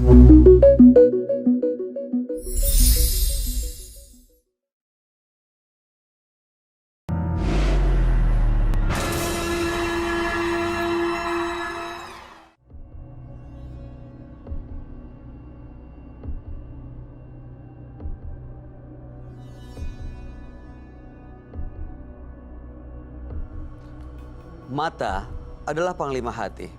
Mata adalah panglima hati.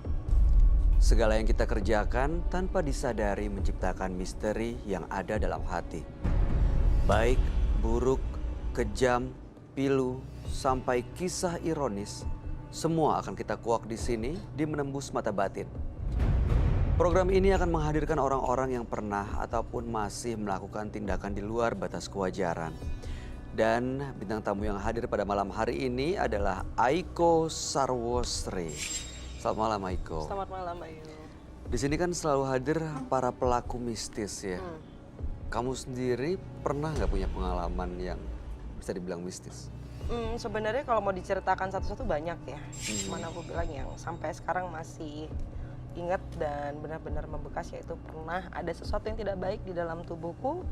Segala yang kita kerjakan tanpa disadari menciptakan misteri yang ada dalam hati. Baik, buruk, kejam, pilu, sampai kisah ironis, semua akan kita kuak di sini di Menembus Mata Batin. Program ini akan menghadirkan orang-orang yang pernah ataupun masih melakukan tindakan di luar batas kewajaran. Dan bintang tamu yang hadir pada malam hari ini adalah Aiko Sarwosri. Selamat malam Aiko. Selamat malam Ayu. Di sini kan selalu hadir para pelaku mistis ya. Kamu sendiri pernah nggak punya pengalaman yang bisa dibilang mistis? Sebenarnya kalau mau diceritakan satu-satu banyak ya. Cuman aku bilang yang sampai sekarang masih ingat dan benar-benar membekas, yaitu pernah ada sesuatu yang tidak baik di dalam tubuhku.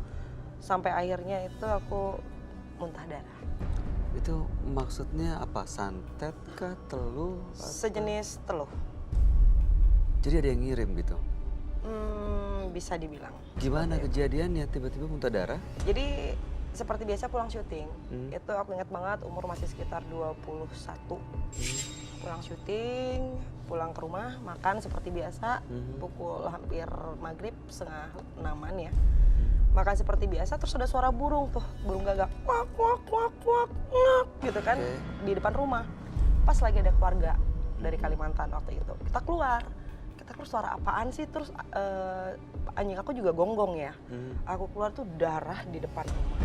Sampai akhirnya itu aku muntah darah. Itu maksudnya apa? Santet kah? Teluh? Sejenis teluh. Jadi ada yang ngirim gitu? Bisa dibilang. Gimana kejadiannya tiba-tiba muntah darah? Jadi seperti biasa pulang syuting, itu aku ingat banget umur masih sekitar 21. Pulang syuting, pulang ke rumah, makan seperti biasa, pukul hampir maghrib, 5:30 ya. Makan seperti biasa, terus ada suara burung tuh, burung gagak, kuak, kuak, kuak, kuak, kuak, gitu kan, di depan rumah. Pas lagi ada keluarga dari Kalimantan waktu itu, kita keluar suara apaan sih, terus anjing aku juga gonggong ya. Aku keluar tuh darah di depan rumah.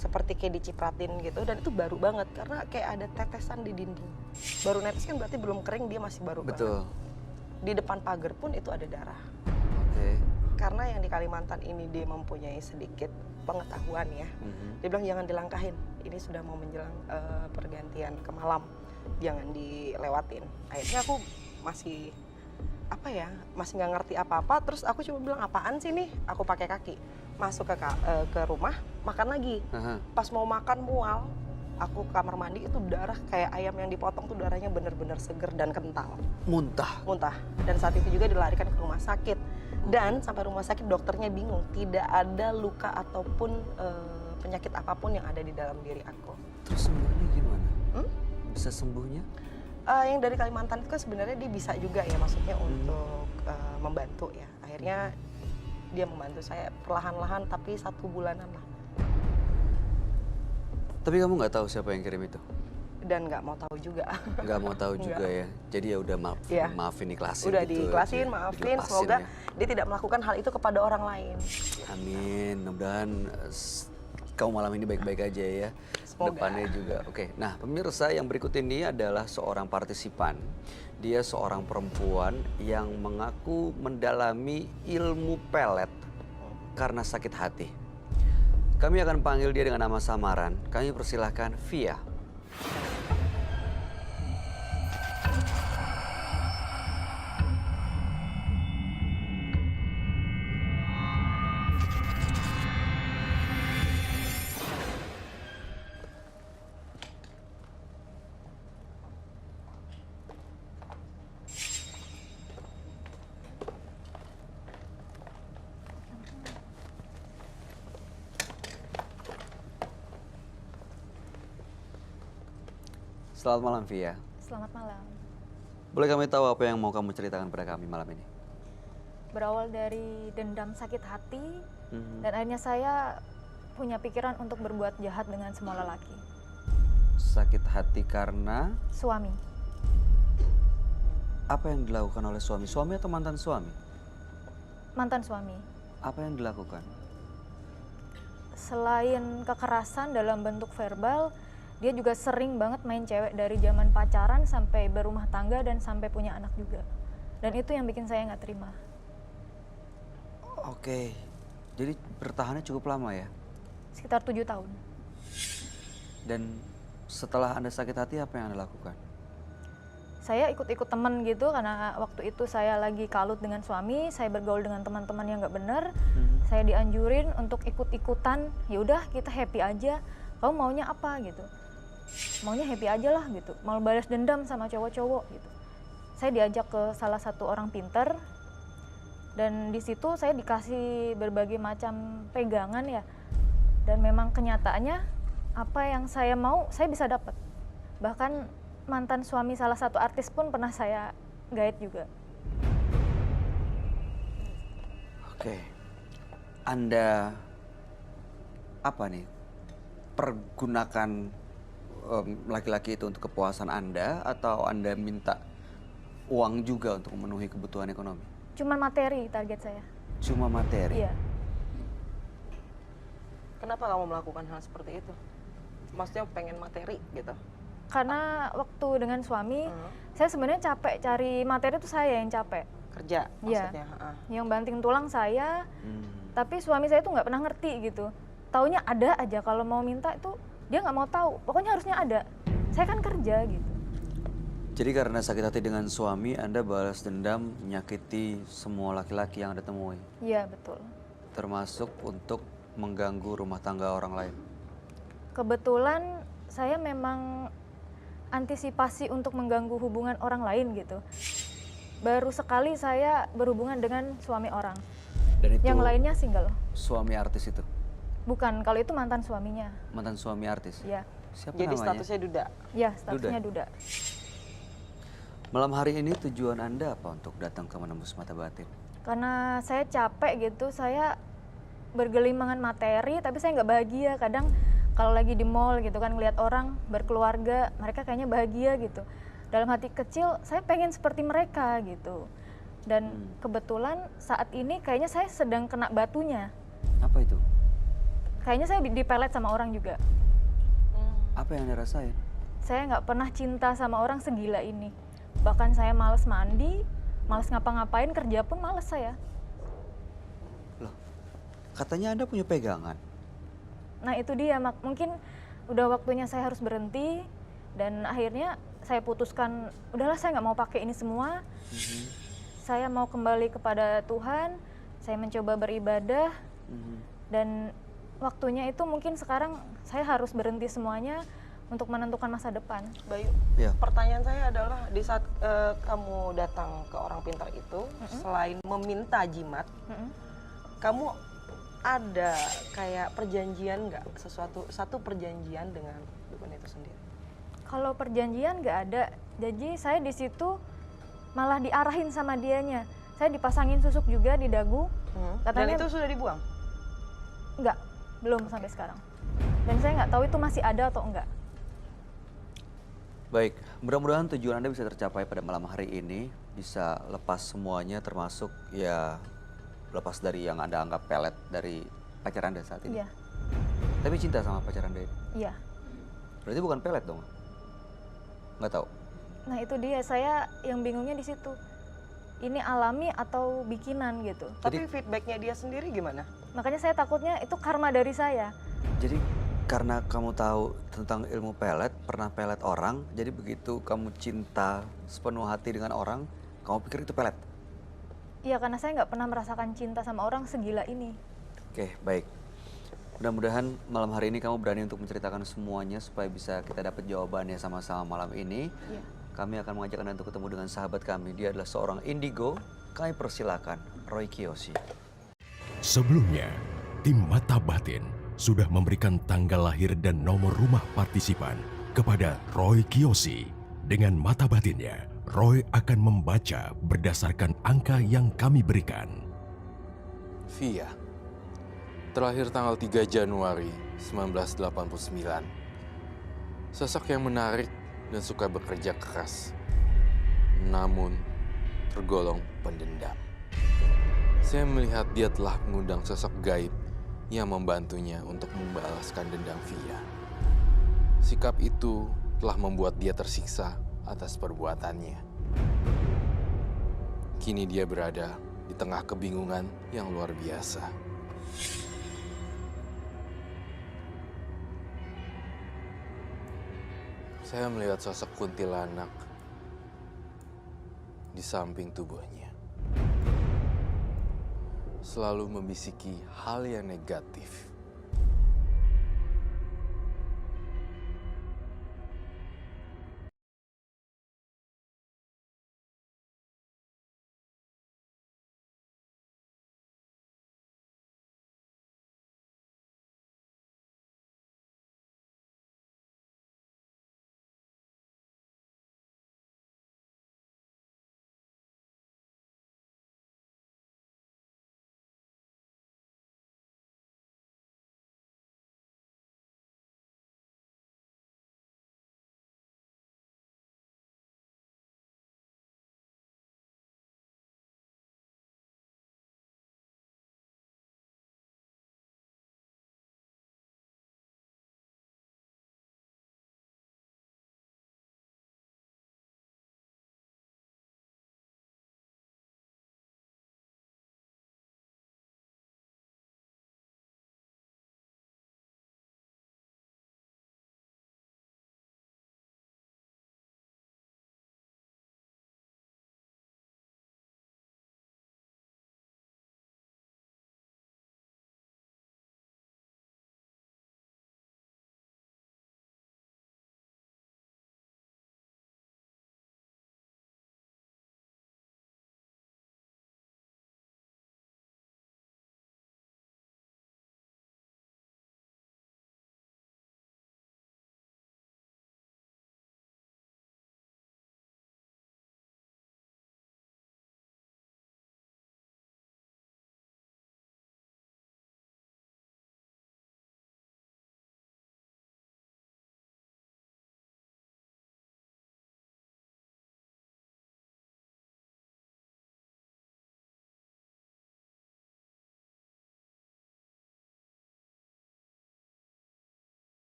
Seperti kayak dicipratin gitu, dan itu baru banget karena kayak ada tetesan di dinding. Baru netes kan berarti belum kering, dia masih baru banget. Di depan pagar pun itu ada darah. Karena yang di Kalimantan ini dia mempunyai sedikit pengetahuan ya. Dia bilang jangan dilangkahin, ini sudah mau menjelang pergantian ke malam, jangan dilewatin. Akhirnya aku masih masih nggak ngerti apa-apa, terus aku cuma bilang apaan sih nih, aku pakai kaki masuk ke rumah, makan lagi. Pas mau makan mual, aku ke kamar mandi, itu darah kayak ayam yang dipotong tuh, darahnya bener-bener seger dan kental. Muntah. Dan saat itu juga dilarikan ke rumah sakit. Dan sampai rumah sakit dokternya bingung, tidak ada luka ataupun penyakit apapun yang ada di dalam diri aku. Terus sembuhnya gimana? Bisa sembuhnya? Yang dari Kalimantan itu kan sebenarnya dia bisa juga ya, maksudnya untuk membantu ya. Akhirnya dia membantu saya perlahan-lahan, tapi 1 bulanan lah. Tapi kamu nggak tahu siapa yang kirim itu? Dan nggak mau tahu juga. Nggak mau tahu juga ya. Jadi ya udah maafin, ikhlasin. Udah gitu, diikhlasin, maafin. Semoga ya. dia tidak melakukan hal itu kepada orang lain. Amin. Mudah-mudahan kamu malam ini baik-baik aja ya. Semoga. Depannya juga. Oke. Nah, pemirsa, yang berikut ini adalah seorang partisipan. Dia seorang perempuan yang mengaku mendalami ilmu pelet karena sakit hati. Kami akan panggil dia dengan nama samaran. Kami persilahkan Via. Selamat malam, Via. Selamat malam. Boleh kami tahu apa yang mau kamu ceritakan pada kami malam ini? Berawal dari dendam sakit hati, dan akhirnya saya punya pikiran untuk berbuat jahat dengan semua lelaki. Sakit hati karena? Suami. Apa yang dilakukan oleh suami? Suami atau mantan suami? Mantan suami. Apa yang dilakukan? Selain kekerasan dalam bentuk verbal, dia juga sering banget main cewek dari zaman pacaran sampai berumah tangga dan sampai punya anak juga. Dan itu yang bikin saya nggak terima. Oke, jadi bertahannya cukup lama ya? Sekitar 7 tahun. Dan setelah Anda sakit hati, apa yang Anda lakukan? saya ikut-ikut temen gitu karena waktu itu saya lagi kalut dengan suami, saya bergaul dengan teman-teman yang nggak benar. Saya dianjurin untuk ikut-ikutan, ya udah kita happy aja. Kamu maunya apa gitu? Maunya happy aja lah gitu. Mau balas dendam sama cowok-cowok gitu. Saya diajak ke salah satu orang pinter dan di situ saya dikasih berbagai macam pegangan ya. Dan memang kenyataannya apa yang saya mau saya bisa dapat. Bahkan mantan suami salah satu artis pun pernah saya guide juga. Oke. Anda apa nih? Pergunakan laki-laki itu untuk kepuasan Anda atau Anda minta uang juga untuk memenuhi kebutuhan ekonomi? Cuma materi target saya. Cuma materi? Iya. Kenapa kamu melakukan hal seperti itu? Maksudnya pengen materi gitu? Karena waktu dengan suami, saya sebenarnya capek cari materi itu saya yang capek. Kerja maksudnya? Yang banting tulang saya, tapi suami saya tuh nggak pernah ngerti gitu. Taunya ada aja, kalau mau minta itu dia nggak mau tahu, pokoknya harusnya ada. Saya kan kerja gitu. Jadi karena sakit hati dengan suami, Anda balas dendam, menyakiti semua laki-laki yang Anda temui? Iya, betul. Termasuk untuk mengganggu rumah tangga orang lain? Kebetulan saya memang antisipasi untuk mengganggu hubungan orang lain gitu. Baru sekali saya berhubungan dengan suami orang. Dan itu yang lainnya single. Suami artis itu? Bukan, kalau itu mantan suaminya. Mantan suami artis? Iya. Siapa Jadi namanya? statusnya duda? Iya, statusnya duda. Malam hari ini tujuan Anda apa untuk datang ke Menembus Mata Batin? Karena saya capek gitu, saya bergelimangan materi tapi saya nggak bahagia. Kadang kalau lagi di mall gitu kan ngelihat orang berkeluarga, mereka kayaknya bahagia gitu. Dalam hati kecil saya pengen seperti mereka gitu. Dan kebetulan saat ini kayaknya saya sedang kena batunya. Apa itu? Kayaknya saya dipelet sama orang juga. Apa yang Anda rasain? Saya nggak pernah cinta sama orang segila ini. Bahkan saya males mandi, males ngapa-ngapain, kerja pun males saya. Loh, katanya Anda punya pegangan? Nah itu dia, mungkin udah waktunya saya harus berhenti. Dan akhirnya saya putuskan, udahlah saya nggak mau pakai ini semua. Saya mau kembali kepada Tuhan, saya mencoba beribadah. Dan waktunya itu mungkin sekarang saya harus berhenti semuanya untuk menentukan masa depan. Bayu, Ya. pertanyaan saya adalah di saat kamu datang ke orang pintar itu, selain meminta jimat, kamu ada kayak perjanjian nggak? Satu perjanjian dengan dukun itu sendiri? Kalau perjanjian nggak ada, jadi saya di situ malah diarahin sama dianya. Saya dipasangin susuk juga di dagu. Dan Katanya itu sudah dibuang? nggak, belum sampai sekarang. Dan saya nggak tahu itu masih ada atau enggak. Baik, mudah-mudahan tujuan Anda bisa tercapai pada malam hari ini. Bisa lepas semuanya termasuk ya lepas dari yang Anda anggap pelet dari pacar Anda saat ini. Iya, Tapi cinta sama pacar Anda ini? iya. Berarti bukan pelet dong? Nggak tahu? Nah itu dia, saya yang bingungnya di situ. Ini alami atau bikinan gitu. Tapi feedbacknya dia sendiri gimana? Makanya saya takutnya itu karma dari saya. Jadi karena kamu tahu tentang ilmu pelet, pernah pelet orang, jadi begitu kamu cinta sepenuh hati dengan orang, kamu pikir itu pelet? Iya, karena saya nggak pernah merasakan cinta sama orang segila ini. Oke, baik. Mudah-mudahan malam hari ini kamu berani untuk menceritakan semuanya supaya bisa kita dapat jawabannya sama-sama malam ini. Iya. Kami akan mengajak Anda untuk ketemu dengan sahabat kami. Dia adalah seorang indigo. Kami persilakan, Roy Kiyoshi. Sebelumnya, tim Mata Batin sudah memberikan tanggal lahir dan nomor rumah partisipan kepada Roy Kiyoshi. Dengan mata batinnya, Roy akan membaca berdasarkan angka yang kami berikan. Via, terlahir tanggal 3 Januari 1989. Sosok yang menarik dan suka bekerja keras, namun tergolong pendendam. Saya melihat dia telah mengundang sosok gaib yang membantunya untuk membalaskan dendam Via. Sikap itu telah membuat dia tersiksa atas perbuatannya. Kini dia berada di tengah kebingungan yang luar biasa. Saya melihat sosok kuntilanak di samping tubuhnya selalu membisiki hal yang negatif.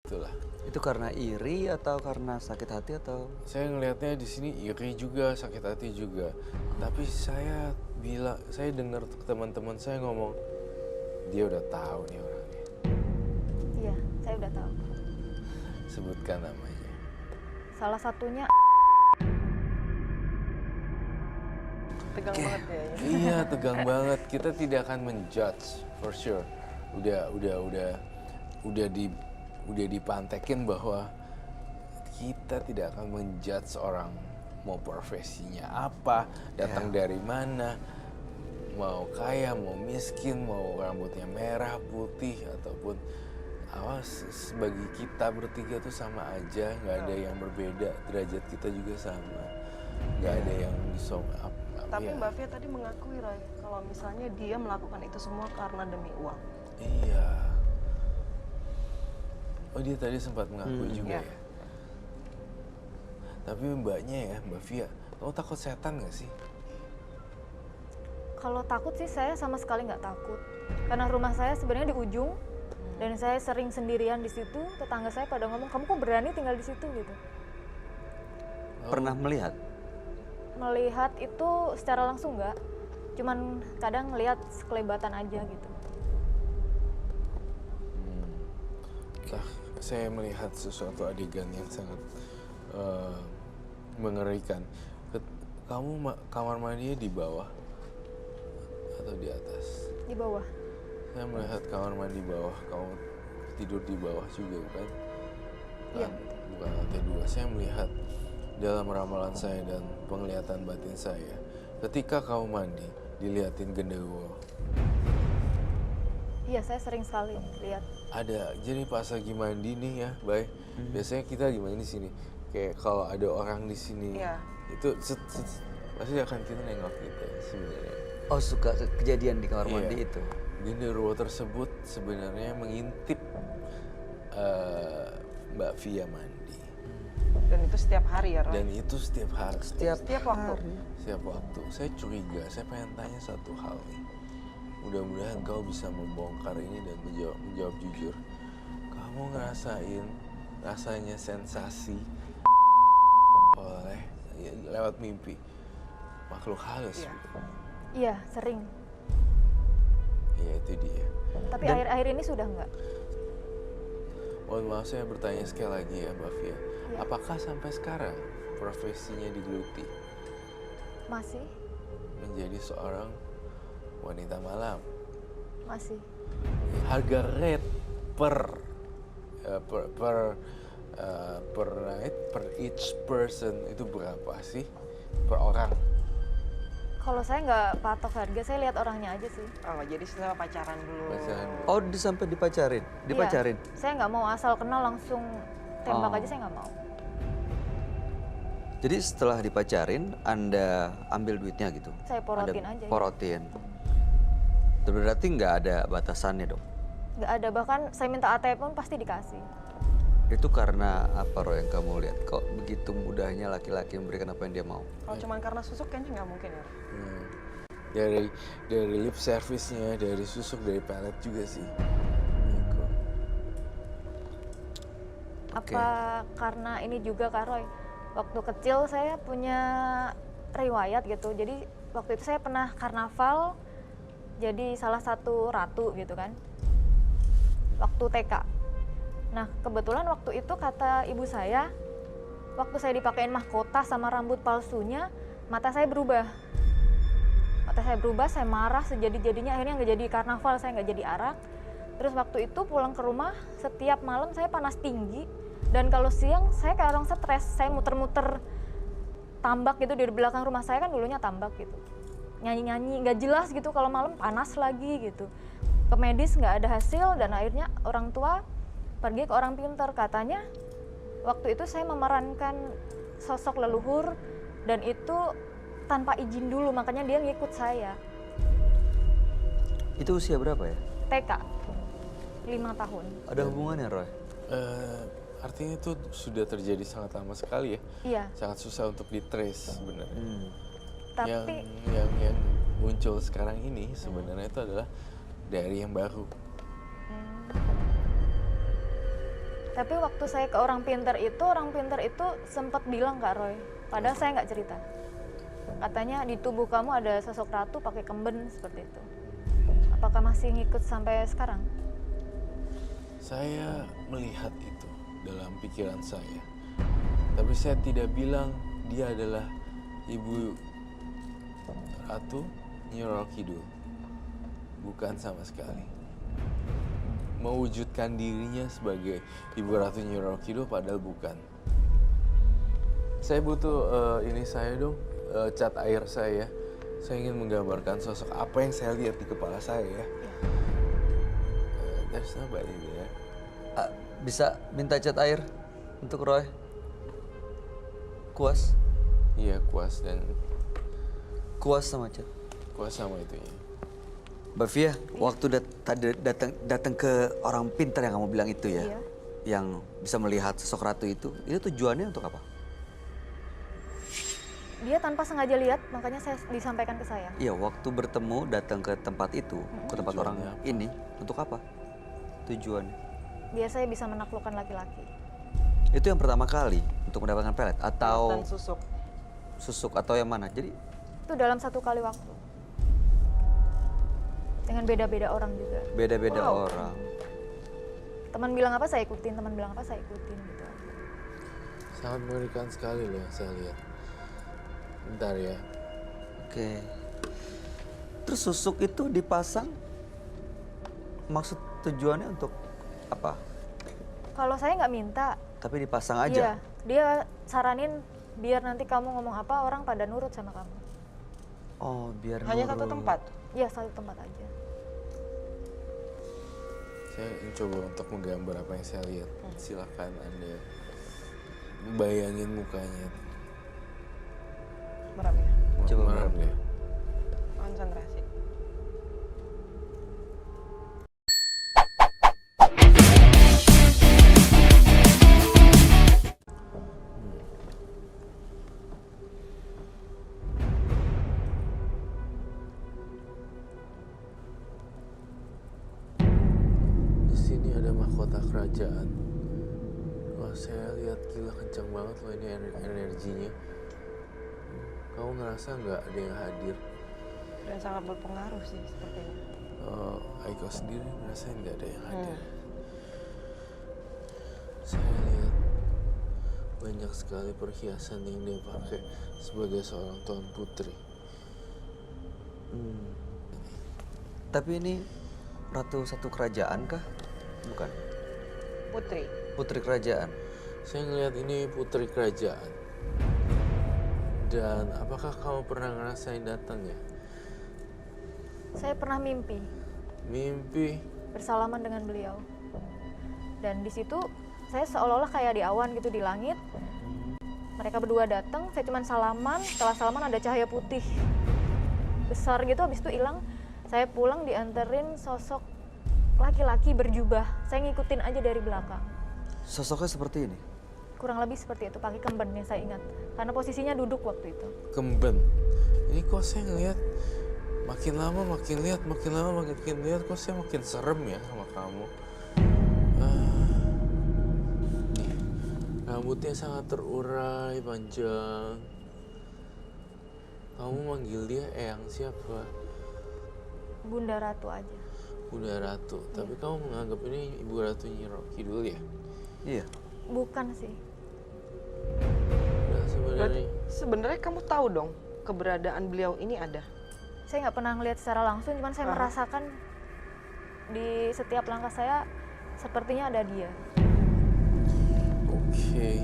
Itulah. Itu karena iri atau karena sakit hati atau? Saya ngelihatnya di sini iri juga, sakit hati juga. Tapi saya dengar teman-teman saya ngomong, dia udah tahu nih orangnya. Iya, saya udah tahu. Sebutkan namanya. Salah satunya Tegang banget ya. Iya, tegang banget. Kita tidak akan menjudge for sure. Udah dipantekin bahwa kita tidak akan menjudge orang mau profesinya apa, datang dari mana, mau kaya, mau miskin, mau rambutnya merah, putih ataupun awas. Bagi kita bertiga tuh sama aja, nggak ada yang berbeda. Derajat kita juga sama, nggak ada yang Tapi Mbak Fia tadi mengakui Roy, kalau misalnya dia melakukan itu semua karena demi uang. Iya. Oh, dia tadi sempat mengakui juga Iya. ya. Tapi mbaknya ya, Mbak Fia, kamu takut setan nggak sih? kalau takut sih saya sama sekali nggak takut. Karena rumah saya sebenarnya di ujung dan saya sering sendirian di situ. Tetangga saya pada ngomong, kamu kok berani tinggal di situ gitu. Pernah melihat? Melihat itu secara langsung nggak, cuman kadang ngelihat sekelebatan aja gitu. Nah, saya melihat sesuatu adegan yang sangat mengerikan. Kamu kamar mandinya di bawah atau di atas? Di bawah. Saya melihat kamar mandi bawah, kamu tidur di bawah juga bukan? Iya. Bukan lantai 2. Saya melihat dalam ramalan saya dan penglihatan batin saya, ketika kamu mandi, diliatin genderuwo. Iya, saya sering sekali lihat. Ada, jadi pas lagi mandi nih ya, Bay. Biasanya kita lagi main di sini. Kayak kalau ada orang di sini, Iya. itu pasti akan kita nengok kita sebenarnya. Oh, suka kejadian di kamar mandi Iya. itu. Genderuwo tersebut sebenarnya mengintip Mbak Via mandi. Dan itu setiap hari ya, Roy? Dan itu setiap hari. Setiap waktu. Setiap waktu. Saya curiga, saya pengen tanya satu hal nih. Mudah-mudahan kau bisa membongkar ini dan menjawab jujur. Kamu ngerasain rasanya sensasi oleh lewat mimpi makhluk halus? Iya. Iya, sering. Ya itu dia. Tapi akhir-akhir ini sudah enggak. Mohon maaf saya bertanya sekali lagi ya Mbak Via. Iya. Apakah sampai sekarang profesinya digeluti Masih, menjadi seorang wanita malam? masih. Harga rate per night, per each person itu berapa sih per orang? Kalau saya nggak patok harga, saya lihat orangnya aja sih. Oh, jadi setelah pacaran dulu. Pacaran. Oh, sampai dipacarin? Dipacarin? Iya, saya nggak mau asal kenal langsung tembak Oh. aja, saya nggak mau. Jadi setelah dipacarin, Anda ambil duitnya gitu? Saya porotin Anda aja, ya. Porotin. Berarti nggak ada batasannya dong? Nggak ada, bahkan saya minta ATM pun pasti dikasih. Itu karena apa, Roy, yang kamu lihat? Kok begitu mudahnya laki-laki memberikan apa yang dia mau? Kalau cuma karena susuk kayaknya nggak mungkin ya. Hmm. Dari lip service-nya, dari susuk, dari pelet juga sih. Gitu. Apa karena ini juga Kak Roy, waktu kecil saya punya riwayat gitu. Jadi waktu itu saya pernah karnaval jadi salah satu ratu gitu kan. Waktu TK. Nah, kebetulan waktu itu kata ibu saya, waktu saya dipakein mahkota sama rambut palsunya, mata saya berubah. Mata saya berubah, saya marah sejadi-jadinya, akhirnya nggak jadi karnaval, saya nggak jadi arak. Terus waktu itu pulang ke rumah, setiap malam saya panas tinggi, dan kalau siang saya kayak orang stres, saya muter-muter tambak gitu di belakang rumah saya, kan dulunya tambak gitu. Nyanyi-nyanyi, nggak jelas gitu, kalau malam panas lagi gitu. Ke medis nggak ada hasil, dan akhirnya orang tua pergi ke orang pintar. Katanya waktu itu saya memerankan sosok leluhur, dan itu tanpa izin dulu, makanya dia ngikut saya. Itu usia berapa ya? TK, 5 tahun. Ada hubungannya, Roy? Artinya itu sudah terjadi sangat lama sekali ya. Iya, Sangat susah untuk di-trace sebenarnya. tapi Yang muncul sekarang ini sebenarnya itu adalah dari yang baru. Tapi waktu saya ke orang pintar itu sempat bilang Kak Roy, padahal saya nggak cerita. Katanya di tubuh kamu ada sosok ratu pakai kemben seperti itu. Apakah masih ngikut sampai sekarang? Saya melihat itu dalam pikiran saya. Tapi saya tidak bilang dia adalah ibu Ratu Nyi Roro Kidul. Bukan sama sekali. Mewujudkan dirinya sebagai ibu Ratu Nyi Roro Kidul padahal bukan. Saya butuh ini saya dong, cat air saya. Saya ingin menggambarkan sosok apa yang saya lihat di kepala saya ya. There's nobody there. Bisa minta cat air untuk Roy? Kuas? Iya, kuas dan Kuas sama cat. kuas sama itunya. Mbak Via, waktu tadi datang ke orang pintar yang kamu bilang itu ya, Iya. yang bisa melihat sosok ratu itu tujuannya untuk apa? Dia tanpa sengaja lihat, makanya saya disampaikan ke saya. Iya, waktu bertemu datang ke tempat itu, ke tempat orang Tujuannya apa? ini, untuk apa? Tujuannya? Dia saya bisa menaklukkan laki-laki. Itu yang pertama kali untuk mendapatkan pelet atau Dan susuk. susuk atau yang mana? Jadi Itu dalam satu kali waktu. Dengan beda-beda orang juga. beda-beda orang. Teman bilang apa saya ikutin, teman bilang apa saya ikutin gitu. Sangat mengerikan sekali loh yang saya lihat. Bentar ya. Oke. Terus susuk itu dipasang, maksud tujuannya untuk Apa? Kalau saya nggak minta. Tapi dipasang Iya, aja? dia saranin biar nanti kamu ngomong apa orang pada nurut sama kamu. Oh, biar Hanya satu nurut. tempat? Iya, satu tempat aja. Saya mencoba untuk menggambar apa yang saya lihat. Silakan Anda bayangin mukanya. Merem ya? Coba Merem merem. ya. Konsentrasi. Di sini ada mahkota kerajaan. Wah, saya lihat gila kencang banget loh ini energinya. Kamu ngerasa nggak ada yang hadir? Dan sangat berpengaruh sih sepertinya. Aiko sendiri ngerasain nggak ada yang hadir. Saya lihat banyak sekali perhiasan yang dia pakai sebagai seorang tuan putri. Tapi ini ratu satu kerajaan kah? Bukan. Putri. Putri kerajaan. Saya ngelihat ini putri kerajaan. Dan apakah kamu pernah ngerasain datangnya? Saya pernah mimpi Mimpi. bersalaman dengan beliau. Dan di situ saya seolah-olah kayak di awan gitu di langit. Mereka berdua datang, saya cuma salaman, setelah salaman ada cahaya putih besar gitu, habis itu hilang. Saya pulang dianterin sosok laki-laki berjubah. Saya ngikutin aja dari belakang. Sosoknya seperti ini? Kurang lebih seperti itu, pakai kemben yang saya ingat. Karena posisinya duduk waktu itu. Kemben. Ini kok saya ngelihat makin lama makin lihat, makin lama makin lihat, kok saya makin serem ya sama kamu. Nih, rambutnya sangat terurai, panjang. Kamu manggil dia Eyang siapa? Bunda Ratu aja. Bunda Ratu. Tapi kamu menganggap ini Ibu Ratu Nyi Kidul ya? Iya. Bukan sih. Nah, sebenarnya Sebenarnya kamu tahu dong keberadaan beliau ini ada. Saya nggak pernah ngelihat secara langsung, cuman saya merasakan di setiap langkah saya sepertinya ada dia. Oke.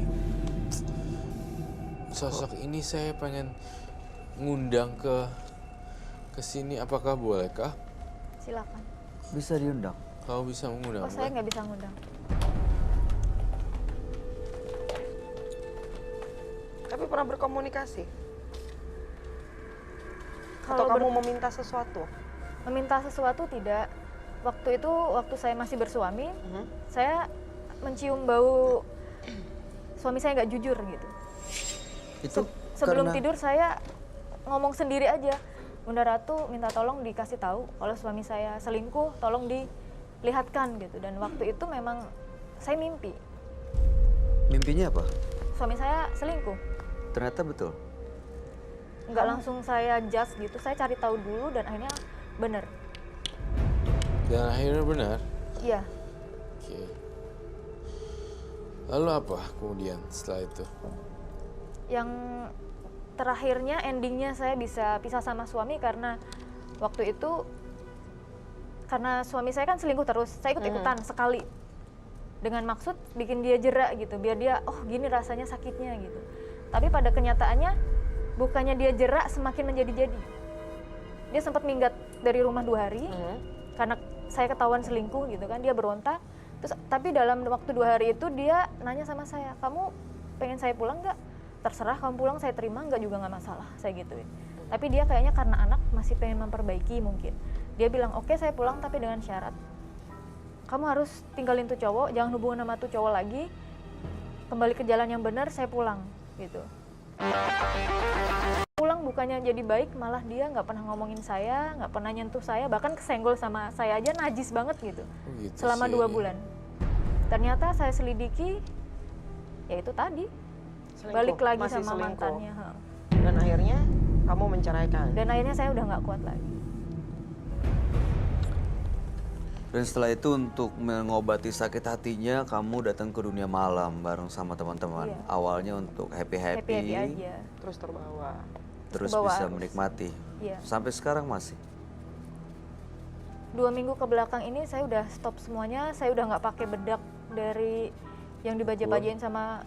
Sosok ini saya pengen ngundang ke sini, apakah bolehkah? Silakan. Bisa diundang. Kamu bisa mengundang? Oh, saya nggak bisa ngundang. Tapi pernah berkomunikasi? Kalau Atau kamu meminta sesuatu? meminta sesuatu tidak. Waktu itu, waktu saya masih bersuami, saya mencium bau suami saya nggak jujur gitu. Itu Sebelum karena- tidur saya ngomong sendiri aja, Bunda Ratu minta tolong dikasih tahu kalau suami saya selingkuh, tolong dilihatkan gitu. Dan waktu itu memang saya mimpi, Mimpinya apa? suami saya selingkuh. Ternyata betul. Nggak langsung saya judge gitu, saya cari tahu dulu dan akhirnya bener. Dan akhirnya benar? Iya, Oke. Lalu apa kemudian setelah itu? yang terakhirnya endingnya saya bisa pisah sama suami karena waktu itu karena suami saya kan selingkuh terus, saya ikut-ikutan sekali dengan maksud bikin dia jerak gitu, biar dia oh gini rasanya sakitnya gitu. Tapi pada kenyataannya bukannya dia jerak, semakin menjadi-jadi. Dia sempat minggat dari rumah 2 hari karena saya ketahuan selingkuh gitu kan, dia berontak. Terus tapi dalam waktu 2 hari itu dia nanya sama saya, kamu pengen saya pulang nggak? Terserah kamu pulang, saya terima, nggak juga nggak masalah, saya gituin. Tapi dia kayaknya karena anak masih pengen memperbaiki mungkin. Dia bilang oke saya pulang tapi dengan syarat kamu harus tinggalin tuh cowok, jangan hubungan sama tuh cowok lagi, kembali ke jalan yang benar, saya pulang gitu. Pulang bukannya jadi baik, malah dia nggak pernah ngomongin saya, nggak pernah nyentuh saya, bahkan kesenggol sama saya aja najis banget gitu. Oh, gitu Selama sih. 2 bulan. Ternyata saya selidiki, ya itu tadi, Selingkuh, balik lagi masih sama selingkuh. mantannya. Dan akhirnya kamu menceraikan. Dan akhirnya saya udah nggak kuat lagi. Dan setelah itu untuk mengobati sakit hatinya, kamu datang ke dunia malam bareng sama teman-teman. Iya. Awalnya untuk Happy aja. Terus terbawa. terus Kebawa bisa arus. menikmati. Iya. Sampai sekarang masih. 2 minggu ke belakang ini saya udah stop semuanya, saya udah nggak pakai bedak dari yang dibajak-bajain sama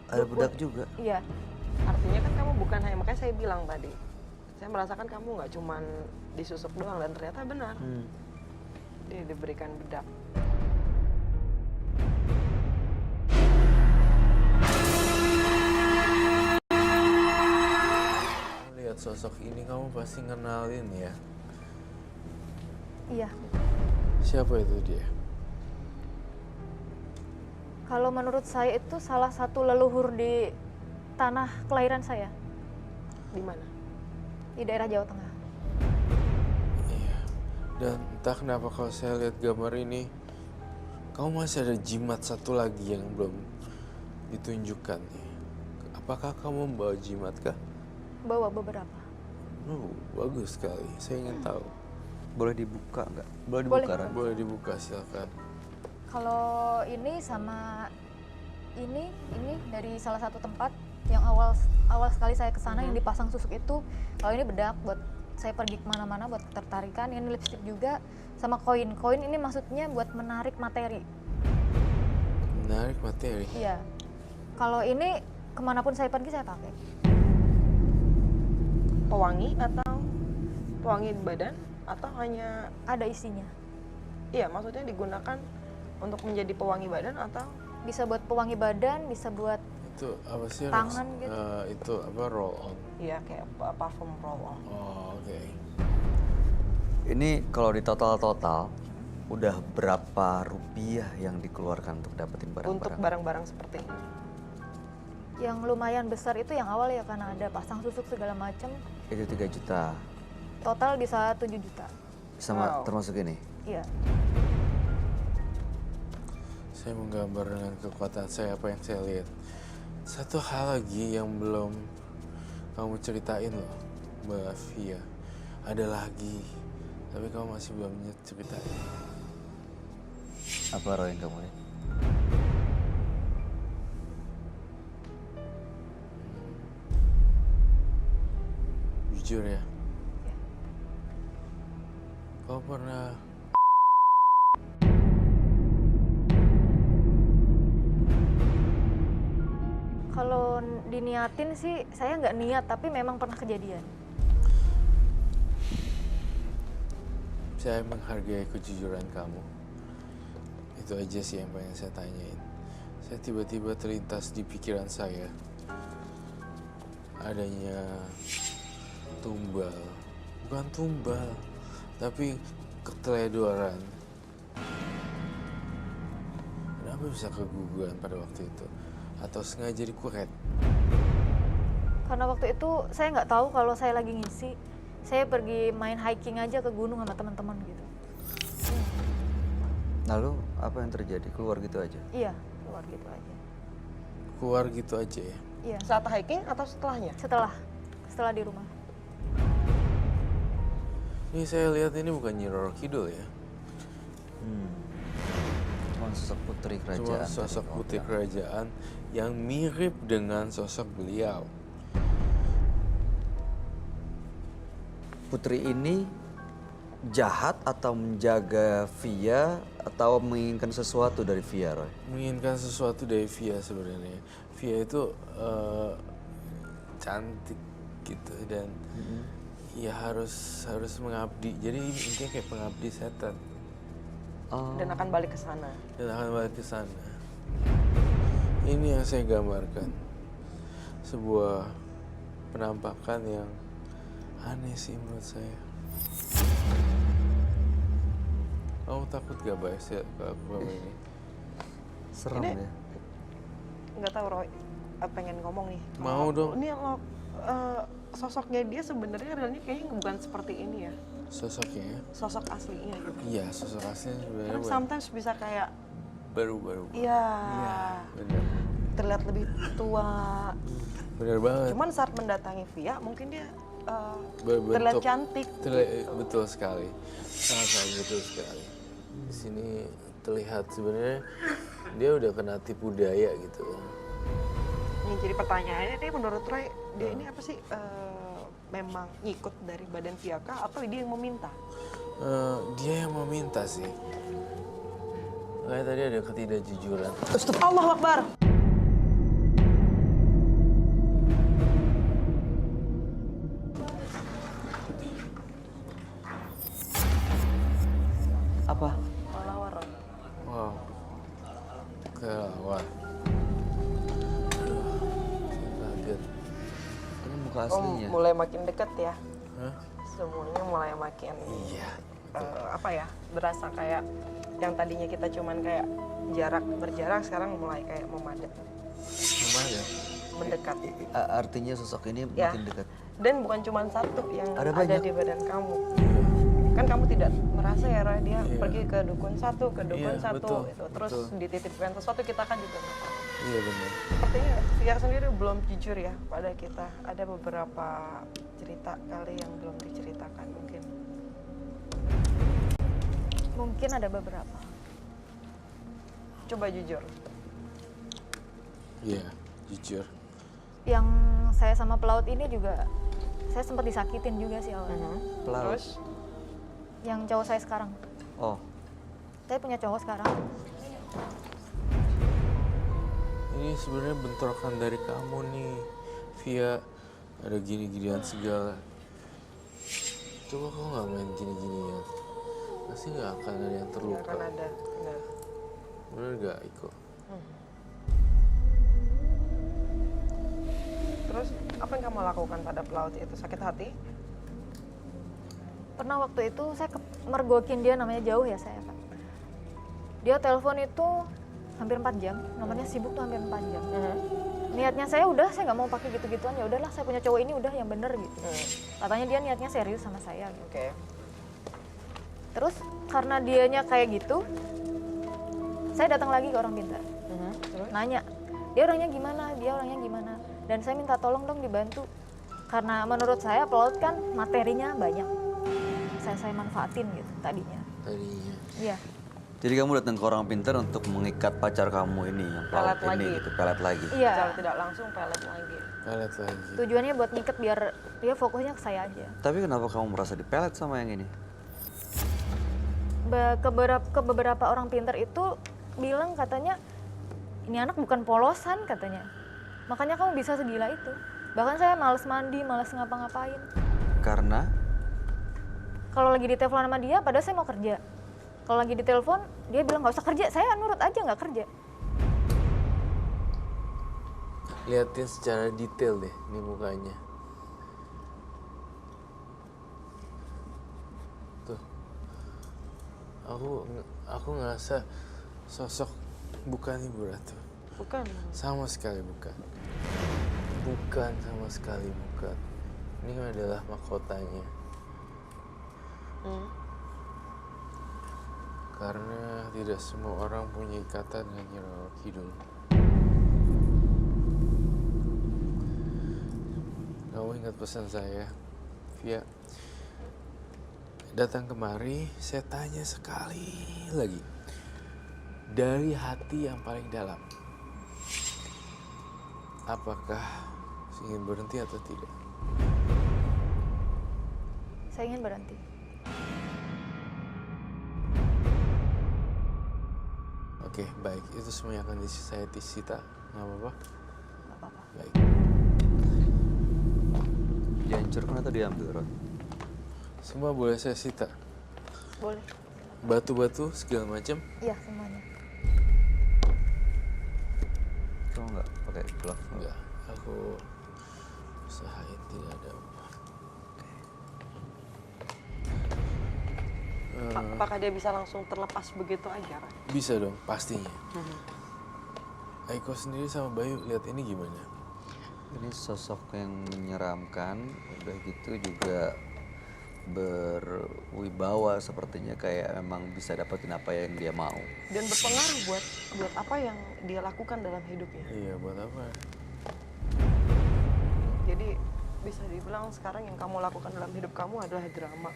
Ada dukun. bedak juga. Iya, Artinya kan kamu bukan hanya, makanya saya bilang tadi, saya merasakan kamu nggak cuman disusuk doang, dan ternyata benar dia diberikan bedak. Lihat sosok ini kamu pasti kenalin ya. iya. Siapa itu dia? Kalau menurut saya itu salah satu leluhur di tanah kelahiran saya, Di mana? di daerah Jawa Tengah. Iya. Dan entah kenapa kalau saya lihat gambar ini, kamu masih ada jimat satu lagi yang belum ditunjukkan nih. Apakah kamu membawa jimat kah? Bawa beberapa. Oh, bagus sekali. Saya ingin tahu. Boleh dibuka nggak? Boleh Boleh. dibuka, Ran? Boleh dibuka silakan. Kalau ini sama ini dari salah satu tempat yang awal sekali saya kesana yang dipasang susuk itu. Kalau ini bedak buat saya pergi kemana-mana buat ketertarikan. Ini lipstick juga sama koin. Koin ini maksudnya buat menarik materi. Menarik materi. Iya. Kalau ini kemanapun saya pergi saya pakai. Pewangi atau pewangi badan atau hanya, Ada isinya. iya maksudnya digunakan untuk menjadi pewangi badan atau Bisa buat pewangi badan, bisa buat Itu apa sih? Tangan gitu. Itu apa, roll on? ya kayak parfum roll on. Oh, oke. Ini kalau di total-total, udah berapa rupiah yang dikeluarkan untuk dapetin Untuk barang-barang? barang-barang seperti ini. yang lumayan besar itu yang awal ya, karena ada pasang susuk segala macam. Itu 3 juta. Total bisa 7 juta. Sama Wow. termasuk ini. Iya. Saya menggambar dengan kekuatan saya apa yang saya lihat. Satu hal lagi yang belum kamu ceritain loh, Mbak Via. Ada lagi, tapi kamu masih belum ceritain. Apa Roy yang kamu lihat? Jujur ya, kau pernah Kalau diniatin sih saya nggak niat, tapi memang pernah kejadian. saya menghargai kejujuran kamu. Itu aja sih yang pengen saya tanyain. Saya tiba-tiba terlintas di pikiran saya adanya tumbal, bukan tumbal, tapi keteledoran. Kenapa bisa keguguran pada waktu itu? Atau sengaja dikuret? Karena waktu itu saya nggak tahu kalau saya lagi ngisi. Saya pergi main hiking aja ke gunung sama teman-teman gitu. Lalu apa yang terjadi? Keluar gitu aja? Iya, keluar gitu aja. Keluar gitu aja ya? Iya. Saat hiking atau setelahnya? Setelah di rumah. Ini saya lihat ini bukan Nyi Roro Kidul ya? Cuma sosok putri Cuma kerajaan. sosok tadi putri kamu bilang. kerajaan yang mirip dengan sosok beliau. Putri ini jahat atau menjaga Via atau menginginkan sesuatu dari Via, Roy? Menginginkan sesuatu dari Via sebenarnya. Via itu cantik gitu dan ya harus mengabdi. Jadi intinya kayak pengabdi setan Oh. Dan akan balik ke sana. dan akan balik ke sana. Ini yang saya gambarkan. Sebuah penampakan yang aneh sih menurut saya. Kamu takut gak Bay kalau ini? Serem Ini- ya. Nggak tahu Roy, pengen ngomong nih. Mau dong. Ini lo sosoknya dia sebenarnya realnya kayaknya bukan seperti ini ya. Sosoknya ya? Sosok aslinya gitu. Iya, sosok aslinya sebenarnya Kan sometimes bisa kayak baru-baru. iya Bener. terlihat lebih tua. Bener banget. Cuman saat mendatangi Via mungkin dia Berbentuk- terlihat cantik. Betul sekali. Sangat betul sekali. Di sini terlihat sebenarnya dia udah kena tipu daya gitu. Yang jadi pertanyaannya nih menurut Roy, dia ini apa sih memang ngikut dari badan Via kah atau dia yang meminta? Dia yang meminta sih. Kayak tadi ada ketidakjujuran. Allahu Akbar. Apa? Kelawar. Wow. Kelawar. Kaget. Ini muka Oh, aslinya. mulai makin dekat ya. Hah? Semuanya mulai makin Iya. apa ya? Berasa kayak yang tadinya kita cuman kayak berjarak sekarang mulai kayak memadat, Gimana? mendekat. Artinya sosok ini Ya. makin dekat. Dan bukan cuma satu yang Ada ada banyak. di badan kamu. Kan kamu tidak merasa ya, Ra, dia Iya. pergi ke dukun satu, ke dukun Iya, satu, betul, itu terus betul. dititipkan sesuatu, kita kan juga nggak tahu. Iya benar. Sepertinya Via sendiri belum jujur ya pada kita. Ada beberapa cerita kali yang belum diceritakan mungkin. Mungkin ada beberapa. Coba jujur. Iya, jujur. Yang saya sama pelaut ini juga saya sempat disakitin juga sih awalnya. Pelaut. Terus Yang cowok saya sekarang. Oh, Saya punya cowok sekarang. Ini sebenarnya bentrokan dari kamu nih, Via. Ada gini-ginian segala. Coba kau nggak main gini-ginian, pasti nggak akan ada yang nggak terluka. akan ada. Benar. Bener gak, Iko? Terus apa yang kamu lakukan pada pelaut itu? Sakit hati? Pernah waktu itu saya mergokin dia, namanya jauh ya saya kan. Dia telepon itu hampir 4 jam, nomornya sibuk tuh hampir 4 jam. Niatnya saya udah, saya nggak mau pakai gitu-gituan, ya udahlah saya punya cowok ini udah yang bener gitu. Katanya dia niatnya serius sama saya gitu. Oke. Terus karena dianya kayak gitu, saya datang lagi ke orang pintar. Terus? Nanya, dia orangnya gimana, dan saya minta tolong dong dibantu. Karena menurut saya pelaut kan materinya banyak, saya manfaatin gitu tadinya. Tadinya. Iya. jadi kamu datang ke orang pintar untuk mengikat pacar kamu ini, yang pelaut Pelet ini lagi. gitu, pelet lagi. Iya. Secara tidak langsung pelet lagi. Pelet lagi. Tujuannya buat ngikat biar dia fokusnya ke saya aja. Tapi kenapa kamu merasa dipelet sama yang ini? Ke beberapa orang pintar itu bilang katanya ini anak bukan polosan katanya. Makanya kamu bisa segila itu. Bahkan saya males mandi, males ngapa-ngapain. Karena Kalau lagi ditelepon sama dia, padahal saya mau kerja. Kalau lagi ditelepon, dia bilang nggak usah kerja, saya nurut aja nggak kerja. Liatin secara detail deh nih mukanya. Tuh. Aku ngerasa sosok bukan Ibu Ratu. Bukan. Sama sekali bukan. Bukan sama sekali bukan. Ini adalah mahkotanya. Karena tidak semua orang punya ikatan dengan Nyi Roro Kidul. Kamu ingat pesan saya, Via? Datang kemari, saya tanya sekali lagi. Dari hati yang paling dalam. Apakah ingin berhenti atau tidak? Saya ingin berhenti. Oke, baik. Itu semuanya akan saya sita. Nggak apa-apa? Nggak apa-apa. Baik. dihancurkan atau diambil, Ron? Semua boleh saya sita. Boleh. Batu-batu segala macam. Iya semuanya. Kamu nggak pakai glove? Enggak, aku usahain tidak ada apa. Apakah dia bisa langsung terlepas begitu aja, Ra? Bisa dong, pastinya. Aiko sendiri sama Bayu lihat ini gimana? Ini sosok yang menyeramkan, udah gitu juga berwibawa sepertinya, kayak memang bisa dapetin apa yang dia mau. Dan berpengaruh buat apa yang dia lakukan dalam hidupnya. Iya, buat apa? Jadi bisa dibilang sekarang yang kamu lakukan dalam hidup kamu adalah drama.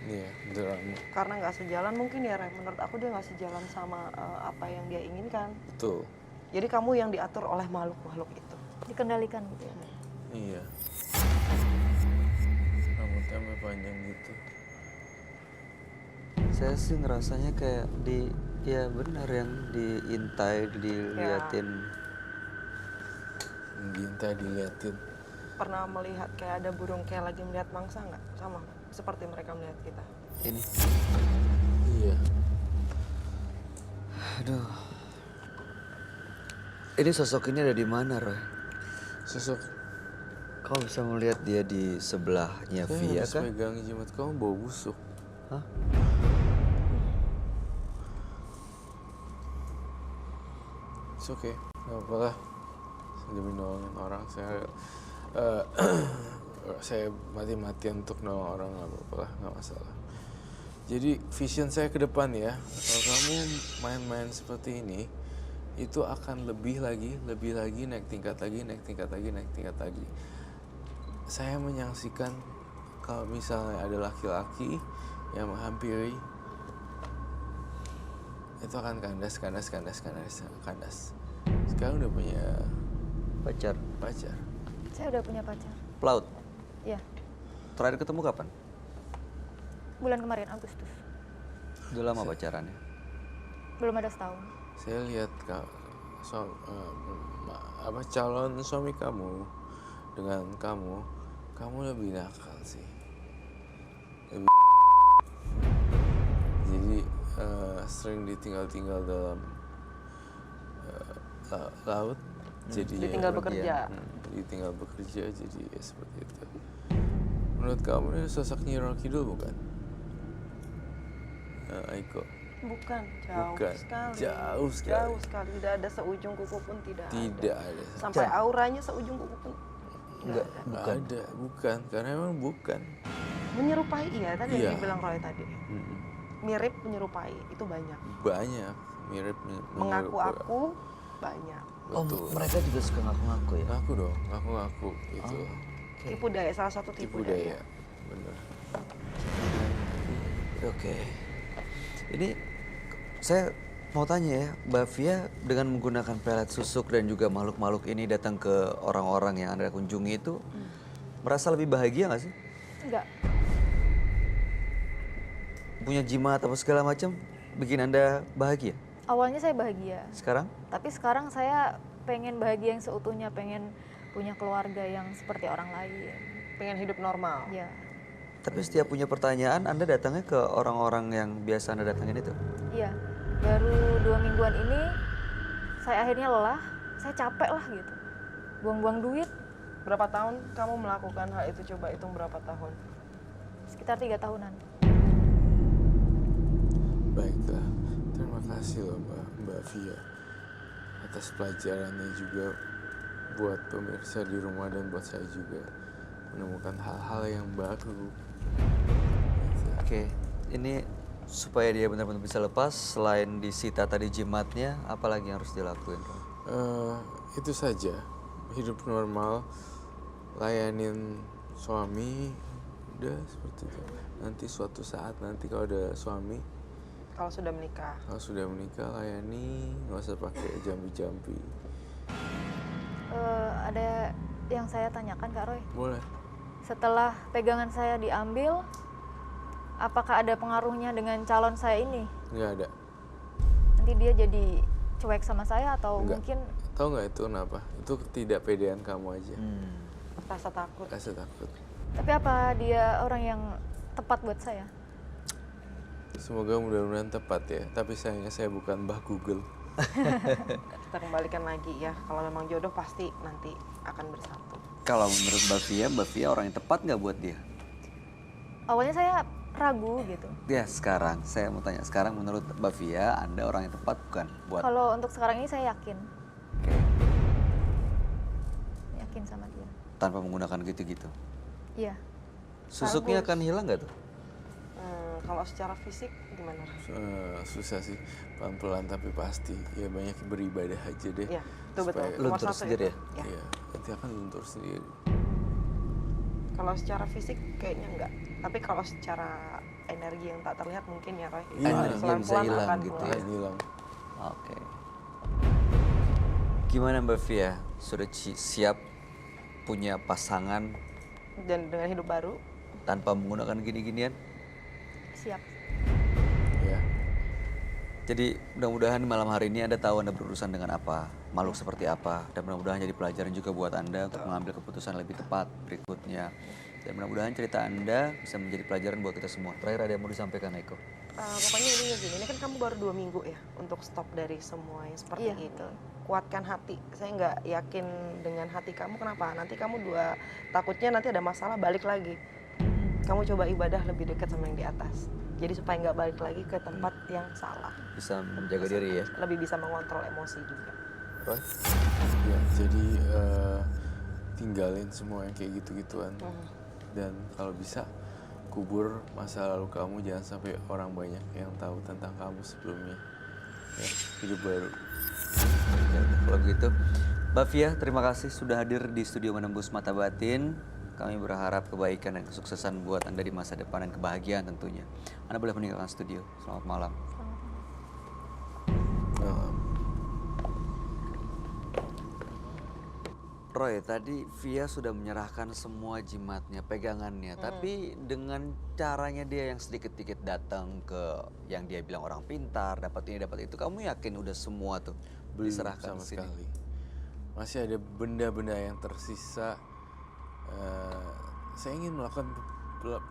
Iya, drama. Karena nggak sejalan mungkin ya, Ray. Menurut aku dia nggak sejalan sama apa yang dia inginkan. Betul. Jadi kamu yang diatur oleh makhluk-makhluk itu. Dikendalikan gitu ya. Iya. Rambutnya sampai panjang gitu. Saya sih ngerasanya kayak ya benar yang diintai, diliatin. Diintai, diliatin. Pernah melihat kayak ada burung kayak lagi melihat mangsa nggak? Sama, seperti mereka melihat kita. Ini, Iya. aduh. Ini sosok ini ada di mana, Roy? Sosok Kau bisa melihat dia di sebelahnya saya Via habis kan? megang jimat kamu bau busuk. Hah? It's okay, nggak apa-apa lah. Demi nolongin orang, saya mati-matian untuk nolong orang, nggak apa-apa lah, nggak masalah. Jadi vision saya ke depan ya, kalau kamu main-main seperti ini, itu akan lebih lagi, naik tingkat lagi. Saya menyaksikan kalau misalnya ada laki-laki yang menghampiri, itu akan kandas. Sekarang udah punya Pacar. Saya udah punya pacar. Pelaut. Iya, Terakhir ketemu kapan? bulan kemarin Agustus. Udah lama pacarannya. Belum ada setahun. Saya lihat calon suami kamu dengan kamu lebih nakal sih. Jadi sering ditinggal dalam laut. Jadi Ditinggal bekerja. Ditinggal bekerja, jadi ya seperti itu. Menurut kamu ini sosok Nyi Roro Kidul bukan? Aiko. Bukan, Bukan. Jauh sekali. Jauh sekali, tidak ada seujung kuku pun tidak Tidak ada. ada. Sampai auranya seujung kuku pun Enggak, Bukan. Ada, bukan. Karena emang bukan. menyerupai. Iya, tadi Iya. yang dibilang Roy tadi. Mirip menyerupai, itu banyak. Banyak mirip. Mengaku aku banyak. Betul. Oh, mereka juga suka ngaku-ngaku ya? Ngaku dong, ngaku gitu. Tipu daya, salah satu Tipu daya, bener. Oke. Ini saya mau tanya ya, Mbak Via dengan menggunakan pelet susuk dan juga makhluk-makhluk ini datang ke orang-orang yang Anda kunjungi itu merasa lebih bahagia nggak sih? Enggak. Punya jimat apa segala macam bikin Anda bahagia? Awalnya saya bahagia. Sekarang? Tapi sekarang saya pengen bahagia yang seutuhnya, pengen punya keluarga yang seperti orang lain. Pengen hidup normal. Ya, Tapi setiap punya pertanyaan Anda datangnya ke orang-orang yang biasa Anda datangin itu? iya. Baru 2 mingguan ini saya akhirnya lelah, saya capek lah gitu. Buang-buang duit Berapa tahun kamu melakukan hal itu? Coba hitung berapa tahun? sekitar 3 tahunan. Baiklah, terima kasih loh Mbak Via atas pelajarannya juga buat pemirsa di rumah dan buat saya juga menemukan hal-hal yang baru. Oke, ini supaya dia benar-benar bisa lepas, selain disita tadi jimatnya, apalagi yang harus dilakuin? Roy? Itu saja, hidup normal, layanin suami, udah seperti itu. Nanti suatu saat nanti kalau ada suami, Kalau sudah menikah. kalau sudah menikah layani, nggak usah pakai jambi-jambi. Ada yang saya tanyakan Kak Roy. Boleh. Setelah pegangan saya diambil, apakah ada pengaruhnya dengan calon saya ini? Nggak ada. Nanti dia jadi cuek sama saya atau Nggak. mungkin Tahu nggak itu kenapa? Itu ketidakpedean kamu aja. Rasa takut. Rasa takut. tapi apa dia orang yang tepat buat saya? Semoga mudah-mudahan tepat ya. Tapi sayangnya saya bukan Mbah Google. Kita kembalikan lagi ya. Kalau memang jodoh pasti nanti akan bersatu. Kalau menurut Mbak Via orang yang tepat nggak buat dia? Awalnya saya ragu gitu. Ya sekarang, saya mau tanya, sekarang menurut Mbak Via, Anda orang yang tepat bukan buat? Kalau untuk sekarang ini saya yakin. Oke. Yakin sama dia. Tanpa menggunakan gitu-gitu. Iya. Susuknya akan hilang nggak tuh? Kalau secara fisik gimana? Susah sih, pelan-pelan tapi pasti. Ya banyak beribadah aja deh. Iya, betul-betul. Supaya- Nomor Luntur satu sendiri itu. ya? Iya, nanti akan luntur sendiri. Kalau secara fisik kayaknya enggak. Tapi kalau secara energi yang tak terlihat mungkin ya Roy. Iya, energi yang bisa Pelan-pelan hilang akan gitu mulai. ya. Akan hilang. Oke. Gimana Mbak Via? Sudah siap punya pasangan Dan dengan hidup baru. tanpa menggunakan gini-ginian? Siap. Jadi mudah-mudahan malam hari ini Anda tahu Anda berurusan dengan apa, makhluk seperti apa, dan mudah-mudahan jadi pelajaran juga buat Anda untuk mengambil keputusan lebih tepat berikutnya. Dan mudah-mudahan cerita Anda bisa menjadi pelajaran buat kita semua. Terakhir ada yang mau disampaikan, Eko? Pokoknya ini gini, ini kan kamu baru 2 minggu ya untuk stop dari semua yang seperti Iya, ini. betul. Kuatkan hati. Saya nggak yakin dengan hati kamu, kenapa? Nanti kamu takutnya nanti ada masalah balik lagi. Kamu coba ibadah lebih dekat sama yang di atas. Jadi supaya nggak balik lagi ke tempat yang salah. Bisa menjaga diri ya. Lebih bisa mengontrol emosi juga. Roy? Ya, jadi tinggalin semua yang kayak gitu-gituan. Dan kalau bisa kubur masa lalu kamu, jangan sampai orang banyak yang tahu tentang kamu sebelumnya. Ya, hidup baru. Ya udah, kalau begitu, Mbak Fia, terima kasih sudah hadir di studio Menembus Mata Batin. Kami berharap kebaikan dan kesuksesan buat Anda di masa depan dan kebahagiaan tentunya. Anda boleh meninggalkan studio. Selamat malam. Roy, tadi Via sudah menyerahkan semua jimatnya, pegangannya. Tapi dengan caranya dia yang sedikit-sedikit datang ke yang dia bilang orang pintar, dapat ini, dapat itu. Kamu yakin udah semua tuh Belum diserahkan sama ke sini? sekali. Masih ada benda-benda yang tersisa. Saya ingin melakukan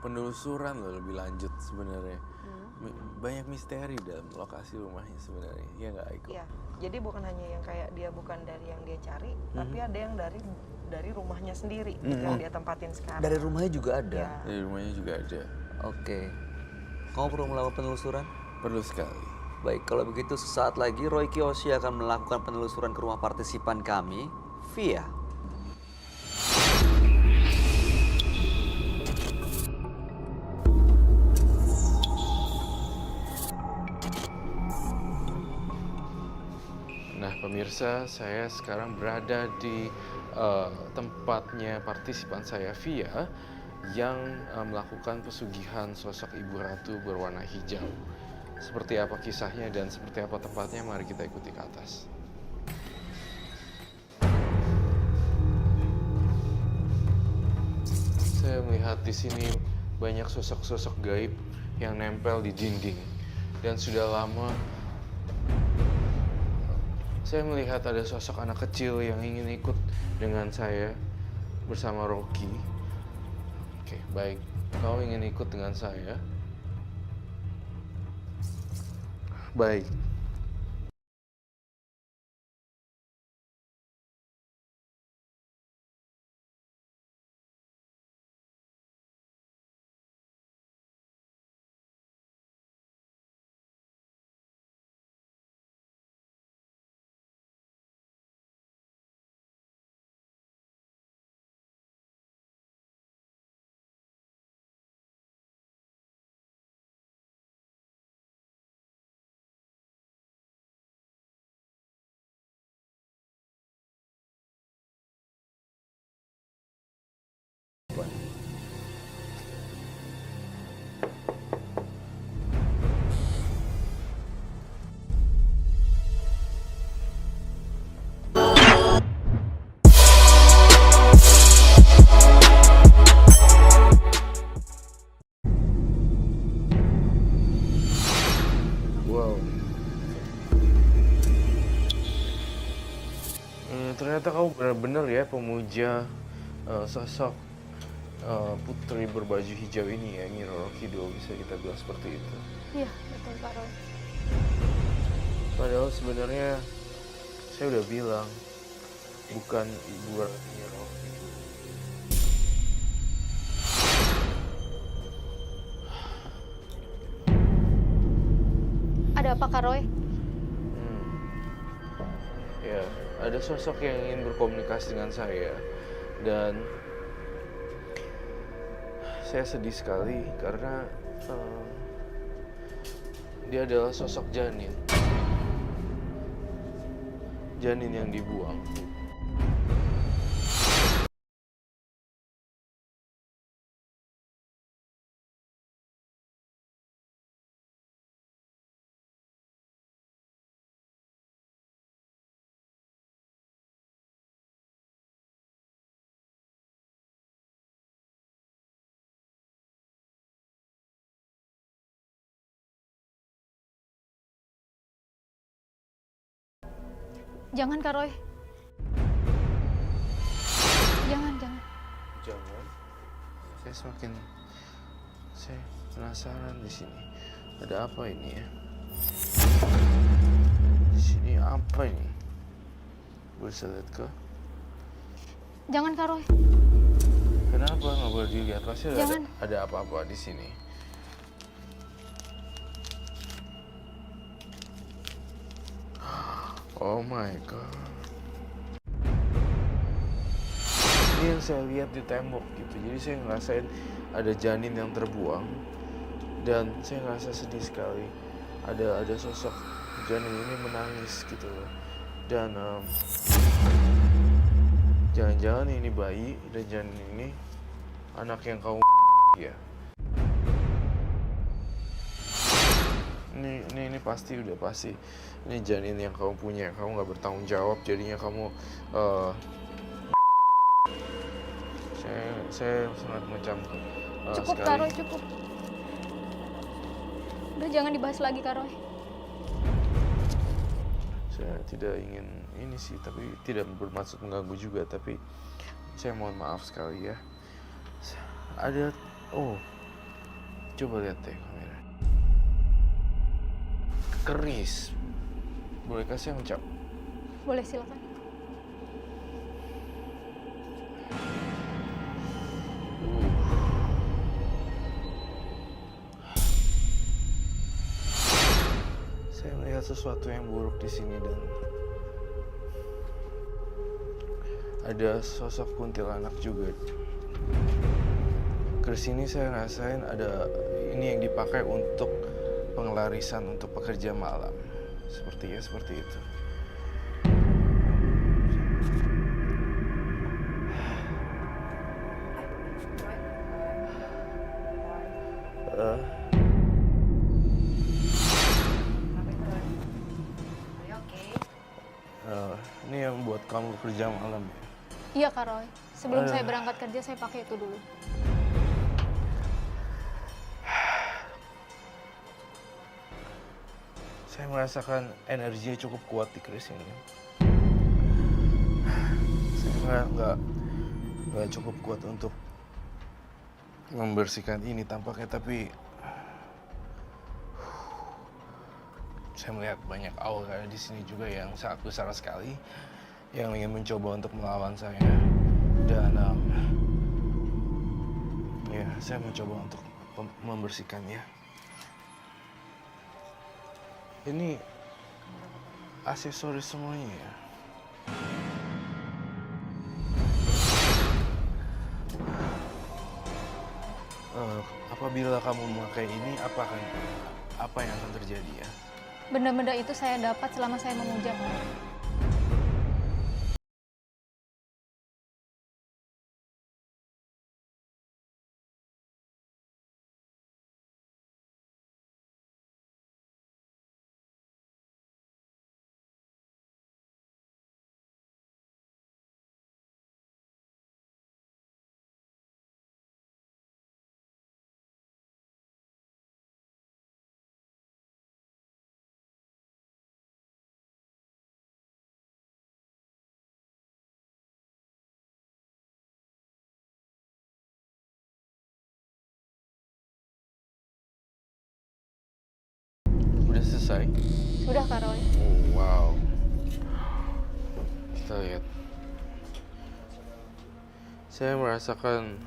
penelusuran loh lebih lanjut sebenarnya. Banyak misteri dalam lokasi rumahnya sebenarnya. Iya nggak, Aiko? Iya. Jadi bukan hanya yang kayak dia bukan dari yang dia cari, tapi ada yang dari rumahnya sendiri yang dia tempatin sekarang. Dari rumahnya juga ada. Ya. Dari rumahnya juga ada. Oke. Kamu perlu melakukan penelusuran? Perlu sekali. Baik, kalau begitu sesaat lagi Roy Kiyoshi akan melakukan penelusuran ke rumah partisipan kami, Via. Nah, pemirsa, saya sekarang berada di tempatnya partisipan saya, Via, yang melakukan pesugihan sosok Ibu Ratu berwarna hijau. Seperti apa kisahnya dan seperti apa tempatnya, mari kita ikuti ke atas. Saya melihat di sini banyak sosok-sosok gaib yang nempel di dinding. Dan sudah lama saya melihat ada sosok anak kecil yang ingin ikut dengan saya bersama Rocky. Oke, baik. Kau ingin ikut dengan saya? Baik. Wow. Ternyata kau benar-benar ya pemuja sosok putri berbaju hijau ini ya, Nyi Roro Kidul, bisa kita bilang seperti itu. Iya, betul Pak Roy. Padahal sebenarnya saya udah bilang bukan Ibu Ratu Nyi Roro Kidul. Ada apa Kak Roy? Ya, ada sosok yang ingin berkomunikasi dengan saya dan saya sedih sekali karena dia adalah sosok janin. Janin yang dibuang. Jangan Kak Roy. Jangan. Jangan. Saya penasaran di sini. Ada apa ini ya? Di sini apa ini? Boleh saya lihat kah? Jangan Kak Roy. Kenapa nggak boleh dilihat? Pasti Jangan. ada apa-apa di sini. Oh my god. Ini yang saya lihat di tembok gitu. Jadi saya ngerasain ada janin yang terbuang dan saya ngerasa sedih sekali. Ada sosok janin ini menangis gitu loh. Dan jangan-jangan ini bayi dan janin ini anak yang kamu ya. Ini pasti udah pasti. Ini janin yang kamu punya. Kamu nggak bertanggung jawab, jadinya kamu saya sangat macam Cukup sekali. Kak Roy, cukup. Udah jangan dibahas lagi Kak Roy. Saya tidak ingin ini sih, tapi tidak bermaksud mengganggu juga, tapi saya mohon maaf sekali ya. Ada, coba lihat deh kamera. Keris. Boleh kasih yang cap? Boleh silakan. Saya melihat sesuatu yang buruk di sini dan ada sosok kuntilanak juga. Keris ini saya rasain ada ini yang dipakai untuk pengelarisan untuk pekerja malam. Sepertinya seperti itu. Ini yang buat kamu bekerja malam ya? Iya Kak Roy. Sebelum saya berangkat kerja saya pakai itu dulu. Saya merasakan energinya cukup kuat di keris ini. Saya nggak cukup kuat untuk membersihkan ini tampaknya, tapi saya melihat banyak aura di sini juga yang sangat besar sekali yang ingin mencoba untuk melawan saya. Dan ya, saya mencoba untuk membersihkannya. Ini aksesoris semuanya ya. Apabila kamu memakai ini, apa yang akan terjadi ya? Benda-benda itu saya dapat selama saya memuja. Udah selesai? Udah Kak Roy. Oh, wow. Kita lihat. Saya merasakan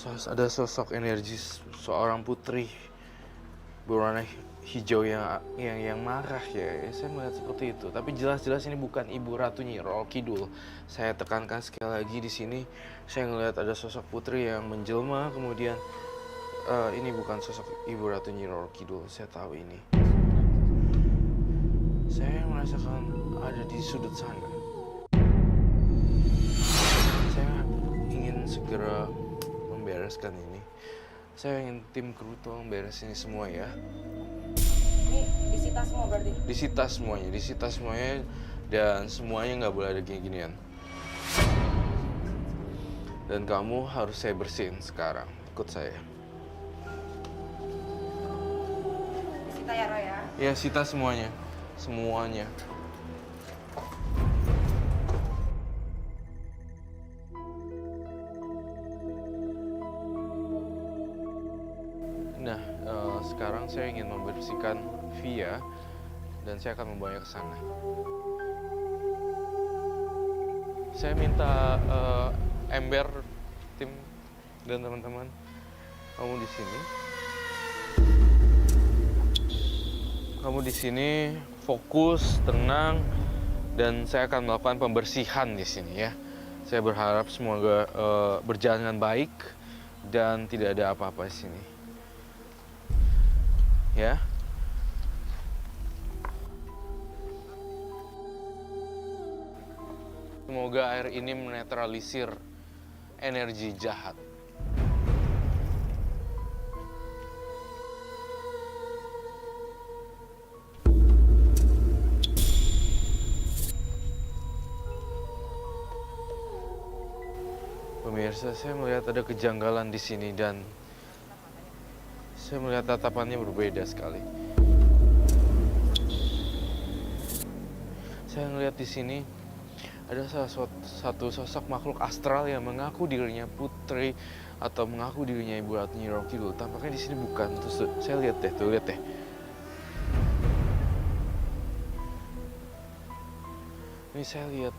ada sosok energi seorang putri berwarna hijau yang marah ya. Saya melihat seperti itu. Tapi jelas-jelas ini bukan Ibu Ratu Nyi Roro Kidul. Saya tekankan sekali lagi di sini. Saya melihat ada sosok putri yang menjelma, kemudian ini bukan sosok Ibu Ratu Nyi Roro Kidul. Saya tahu ini. Saya merasakan ada di sudut sana. Saya ingin segera membereskan ini. Saya ingin tim kru tolong beresin ini semua ya. Ini disita semua berarti? Disita semuanya dan semuanya nggak boleh ada gini-ginian. Dan kamu harus saya bersihin sekarang. Ikut saya. Disita ya Roy ya? Ya, sita semuanya. Semuanya. sekarang saya ingin membersihkan Via dan saya akan membawanya ke sana. Saya minta Ember, tim dan teman-teman, kamu di sini. Kamu di sini fokus, tenang, dan saya akan melakukan pembersihan di sini ya. Saya berharap semoga berjalan dengan baik dan tidak ada apa-apa di sini. Ya. Semoga air ini menetralisir energi jahat. Pemirsa, saya melihat ada kejanggalan di sini dan saya melihat tatapannya berbeda sekali. Saya melihat di sini ada satu sosok makhluk astral yang mengaku dirinya putri atau mengaku dirinya ibu Ratni Rocky dulu. Tampaknya di sini bukan. Terus saya lihat deh, lihat deh. Ini saya lihat.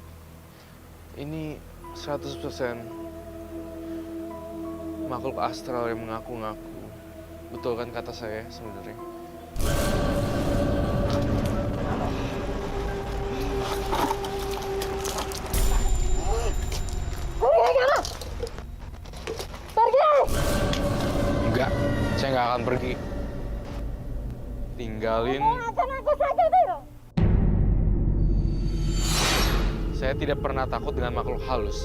Ini 100% makhluk astral yang mengaku-ngaku. Betul kan kata saya sebenarnya? Enggak, saya nggak akan pergi. Tinggalin. Saya tidak pernah takut dengan makhluk halus.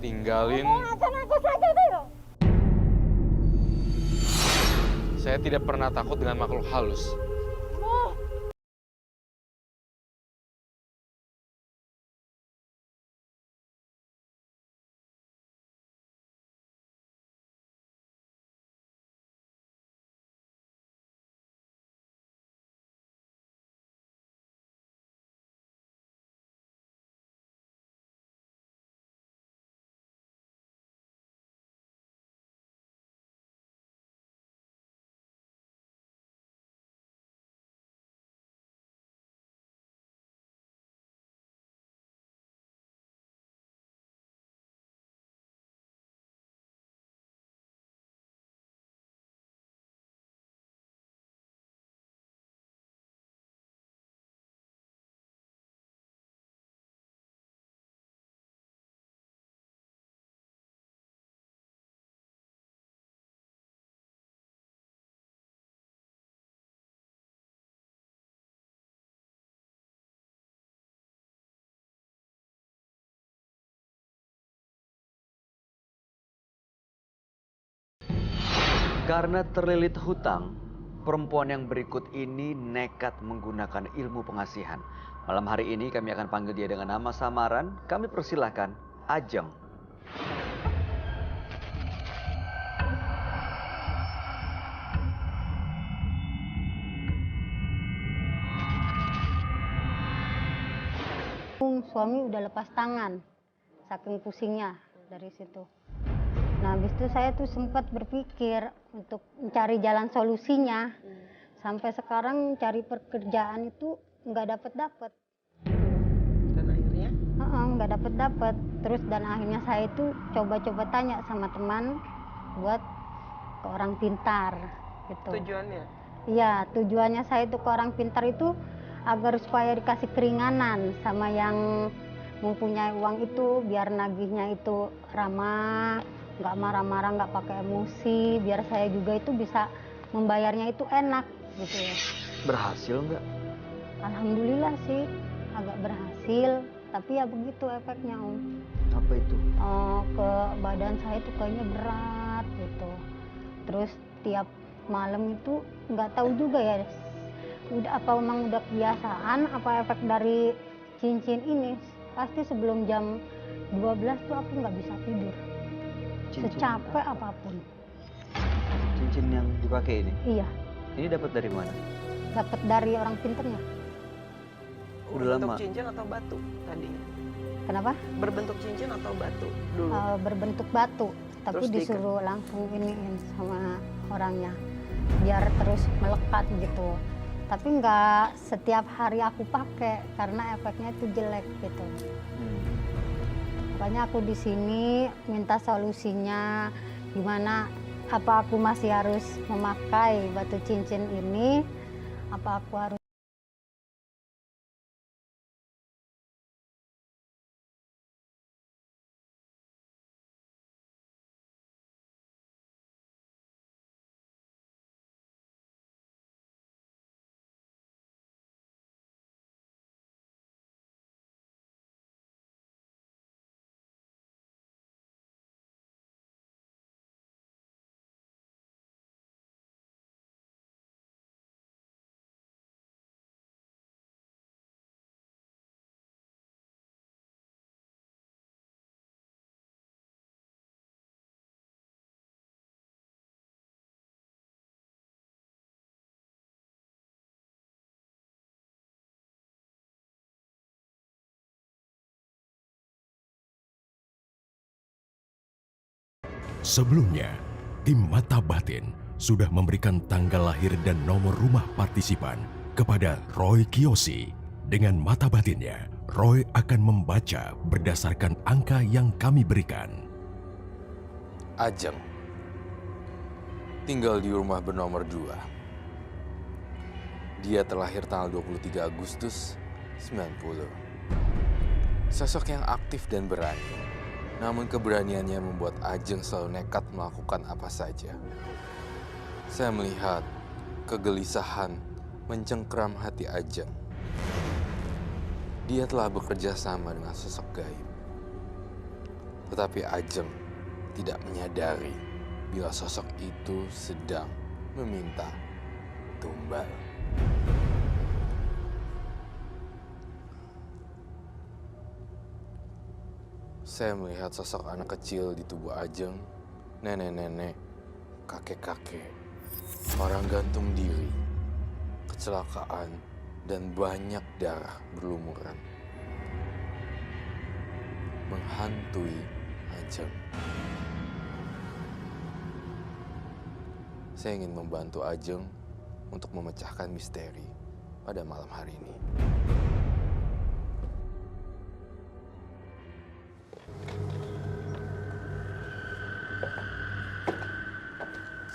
Tinggalin. Saya tidak pernah takut dengan makhluk halus. Karena terlilit hutang, perempuan yang berikut ini nekat menggunakan ilmu pengasihan. Malam hari ini kami akan panggil dia dengan nama samaran. Kami persilahkan Ajeng. Suami udah lepas tangan, saking pusingnya dari situ. Nah, habis itu saya tuh sempat berpikir untuk mencari jalan solusinya. Sampai sekarang cari pekerjaan itu nggak dapat. Dan akhirnya? nggak dapet. Terus dan akhirnya saya itu coba-coba tanya sama teman buat ke orang pintar gitu. Tujuannya? Iya, tujuannya saya itu ke orang pintar itu agar supaya dikasih keringanan sama yang mempunyai uang itu, biar nagihnya itu ramah, nggak marah-marah, nggak pakai emosi, biar saya juga itu bisa membayarnya itu enak gitu ya. Berhasil nggak? Alhamdulillah sih agak berhasil, tapi ya begitu efeknya Om. Apa itu? Ke badan saya tuh kayaknya berat gitu. Terus tiap malam itu nggak tahu juga ya, udah apa memang udah kebiasaan, apa efek dari cincin ini. Pasti sebelum jam 12 tuh aku nggak bisa tidur, secapek apapun. Cincin yang dipakai ini? Iya, Ini dapat dari mana? dapat dari orang pinternya. Udah lama? Berbentuk cincin atau batu tadinya? Kenapa? Berbentuk cincin atau batu dulu? Berbentuk batu, tapi Terus disuruh langsung iniin sama orangnya biar terus melekat gitu. Tapi nggak setiap hari aku pakai karena efeknya itu jelek gitu. Makanya aku di sini minta solusinya gimana, apa aku masih harus memakai batu cincin ini, apa aku harus Sebelumnya, tim Mata Batin sudah memberikan tanggal lahir dan nomor rumah partisipan kepada Roy Kiyoshi. Dengan mata batinnya, Roy akan membaca berdasarkan angka yang kami berikan. Ajeng tinggal di rumah bernomor 2. Dia terlahir tanggal 23 Agustus 90. Sosok yang aktif dan berani. Namun keberaniannya membuat Ajeng selalu nekat melakukan apa saja. Saya melihat kegelisahan mencengkeram hati Ajeng. Dia telah bekerja sama dengan sosok gaib. Tetapi Ajeng tidak menyadari bila sosok itu sedang meminta tumbal. Saya melihat sosok anak kecil di tubuh Ajeng, nenek-nenek, kakek-kakek, orang gantung diri, kecelakaan, dan banyak darah berlumuran. Menghantui Ajeng. Saya ingin membantu Ajeng untuk memecahkan misteri pada malam hari ini.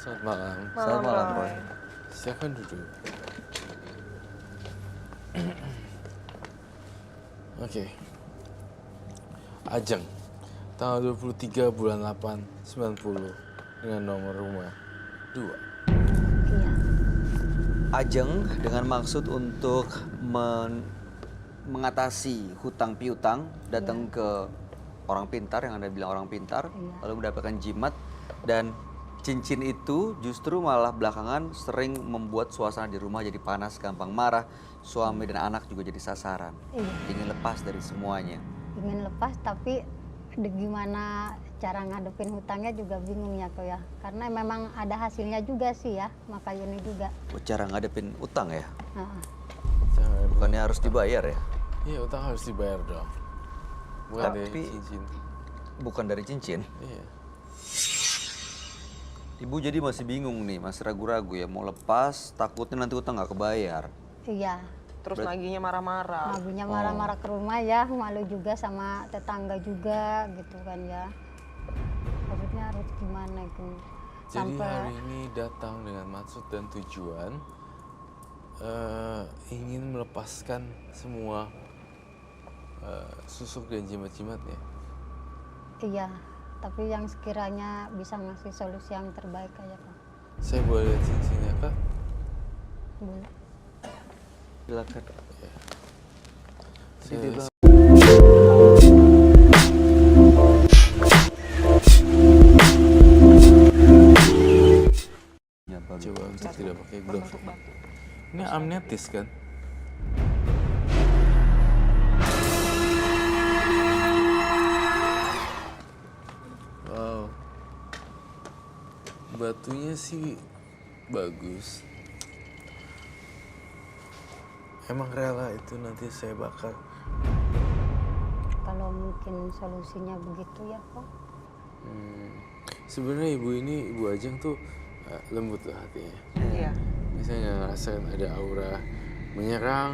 Selamat malam. Selamat malam, Roy. Silakan duduk. Oke. Ajeng, tanggal 23 bulan 8, 90 dengan nomor rumah 2. iya. Ajeng dengan maksud untuk mengatasi hutang piutang, datang ke orang pintar, yang Anda bilang orang pintar, lalu mendapatkan jimat, dan cincin itu justru malah belakangan sering membuat suasana di rumah jadi panas, gampang marah, suami dan anak juga jadi sasaran. Iya. Ingin lepas dari semuanya. Ingin lepas tapi gimana cara ngadepin hutangnya juga bingung ya kok ya, karena memang ada hasilnya juga sih ya, maka ini juga. Cara ngadepin utang ya? Heeh. Bukannya harus dibayar ya? Iya, utang harus dibayar dong. Bukan dari Tapi cincin. bukan dari cincin. Iya. Ibu jadi masih bingung nih, masih ragu-ragu ya mau lepas, takutnya nanti utang nggak kebayar. Iya. Terus naginya marah-marah. Naginya marah-marah ke rumah ya, malu juga sama tetangga juga gitu kan ya. Maksudnya harus gimana gitu. Jadi hari ini datang dengan maksud dan tujuan ingin melepaskan semua susuk dan jimat-jimatnya. Iya, tapi yang sekiranya bisa ngasih solusi yang terbaik aja Kak. Saya boleh lihat cincinnya Kak? Boleh. Silakan. Saya- Coba untuk tidak pakai glove. Berbentuk batu. Ini amnetis kan? Wow. Batunya sih bagus. Emang rela itu nanti saya bakar. Kalau mungkin solusinya begitu ya Kak. Sebenarnya ibu ini, Ibu Ajeng tuh lembut loh hatinya. Iya. Saya nggak ngerasain ada aura menyerang,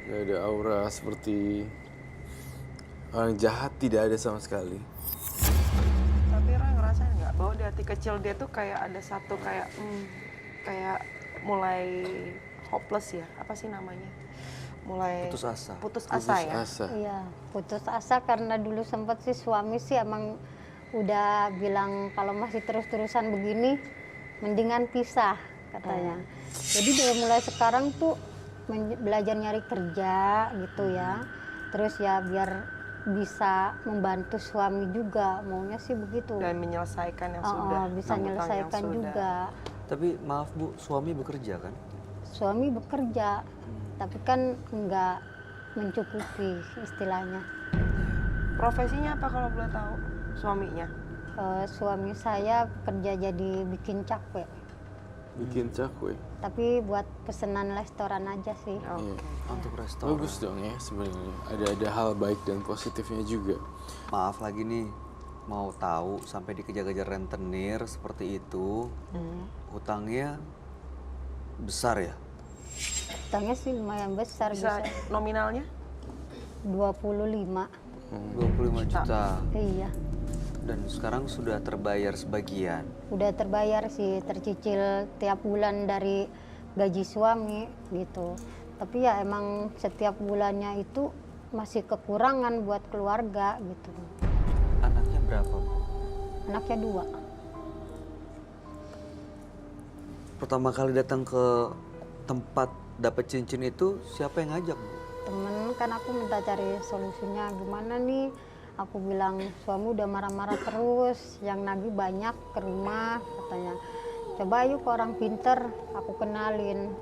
nggak ada aura seperti orang jahat, tidak ada sama sekali. Tapi Roy ngerasain nggak bahwa di hati kecil dia tuh kayak ada satu kayak mulai hopeless ya, apa sih namanya? Mulai Putus asa. Putus asa ya. Asa. Iya, putus asa karena dulu sempat sih suami sih emang udah bilang kalau masih terus-terusan begini mendingan pisah katanya. Jadi dia mulai sekarang tuh belajar nyari kerja gitu ya. Terus ya biar bisa membantu suami juga, maunya sih begitu. Dan menyelesaikan yang Oh, sudah. bisa hutang yang menyelesaikan sudah. juga. Tapi maaf Bu, suami bekerja kan? Suami bekerja, tapi kan nggak mencukupi istilahnya. Profesinya apa kalau boleh tahu suaminya? Suami saya kerja jadi bikin cakwe, Bikin cakwe. tapi buat pesanan restoran aja sih. Iya. Untuk restoran. Bagus dong ya sebenarnya. Ada hal baik dan positifnya juga. Maaf lagi nih, mau tahu sampai dikejar-kejar rentenir seperti itu, hutangnya besar ya? Utangnya sih lumayan besar, Bisa bisa nominalnya? 25. 25 juta. Iya, Dan sekarang sudah terbayar sebagian. udah terbayar sih, tercicil tiap bulan dari gaji suami gitu. Tapi ya emang setiap bulannya itu masih kekurangan buat keluarga gitu. Anaknya berapa Bu? Anaknya 2. Pertama kali datang ke tempat dapat cincin itu siapa yang ngajak Bu? Temen kan aku minta cari solusinya gimana nih. Aku bilang suami udah marah-marah terus, yang nagih banyak ke rumah katanya. Coba yuk ke orang pinter, aku kenalin.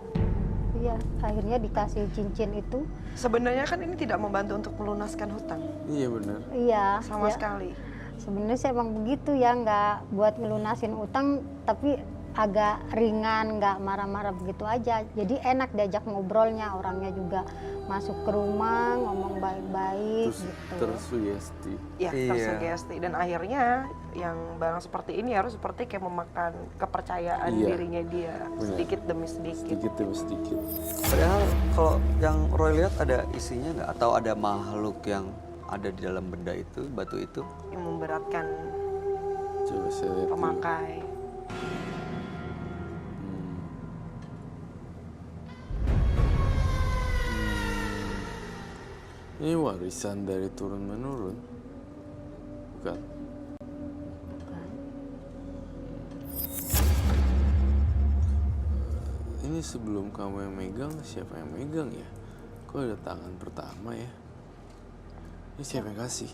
Iya, akhirnya dikasih cincin itu. Sebenarnya kan ini tidak membantu untuk melunaskan hutang Iya benar. Iya, sama ya, sekali. sebenarnya sih emang begitu ya, nggak buat ngelunasin utang, tapi agak ringan, nggak marah-marah begitu aja. Jadi enak diajak ngobrolnya, orangnya juga masuk ke rumah ngomong baik-baik gitu. Terus sugesti. Ya, Iya. tersugesti. Dan akhirnya yang barang seperti ini harus seperti kayak memakan kepercayaan Iya. dirinya dia. Benar. Sedikit demi sedikit. Sedikit demi sedikit. Padahal kalau yang Roy lihat ada isinya nggak? Atau ada makhluk yang ada di dalam benda itu, batu itu? Yang memberatkan Coba saya lihat dulu. pemakai. Ini warisan dari turun menurun, bukan? Ini sebelum kamu yang megang, siapa yang megang ya? Kok ada tangan pertama ya? Ini siapa yang kasih?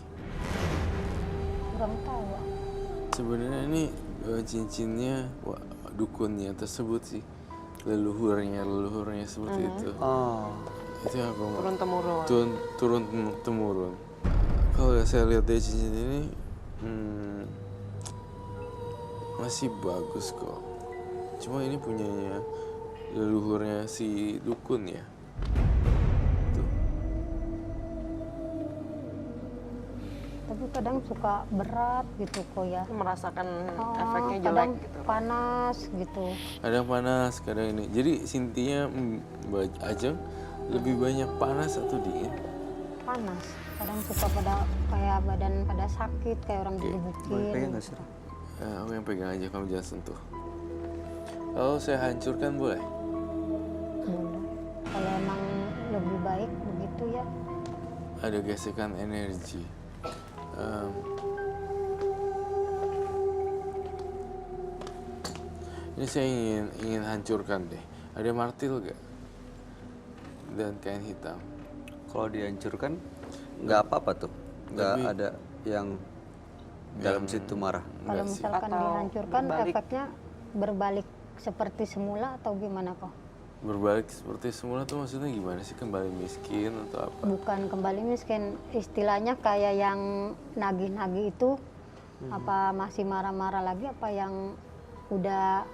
Kurang tahu. Sebenarnya ini cincinnya, dukunnya tersebut sih, leluhurnya seperti itu. Oh, Itu yang aku mau. Turun temurun. Turun temurun. Kalau saya lihat dari cincin ini masih bagus kok. Cuma ini punyanya leluhurnya si dukun ya. Tuh. Tapi kadang suka berat gitu kok ya. Merasakan Oh, efeknya jelek kadang gitu. panas gitu. Kadang panas, kadang ini. Jadi intinya Ajeng, lebih banyak panas atau dingin? Panas. Kadang suka pada kayak badan pada sakit, kayak orang Boleh pegang digebukin. nggak sih? Aku yang pegang aja, kamu jangan sentuh. Kalau saya hancurkan boleh? Boleh. Kalau emang lebih baik begitu ya. Ada gesekan energi. Ini saya ingin hancurkan deh. Ada martil gak? Dan kain hitam. Kalau dihancurkan nggak apa-apa tuh, nggak Tapi- ada yang dalam situ marah. Kalau Enggak sih. misalkan Atau dihancurkan, berbalik. efeknya berbalik seperti semula atau gimana kok? Berbalik seperti semula tuh maksudnya gimana sih? Kembali miskin atau apa? Bukan kembali miskin, istilahnya kayak yang nagih-nagih itu, apa masih marah-marah lagi, apa yang udah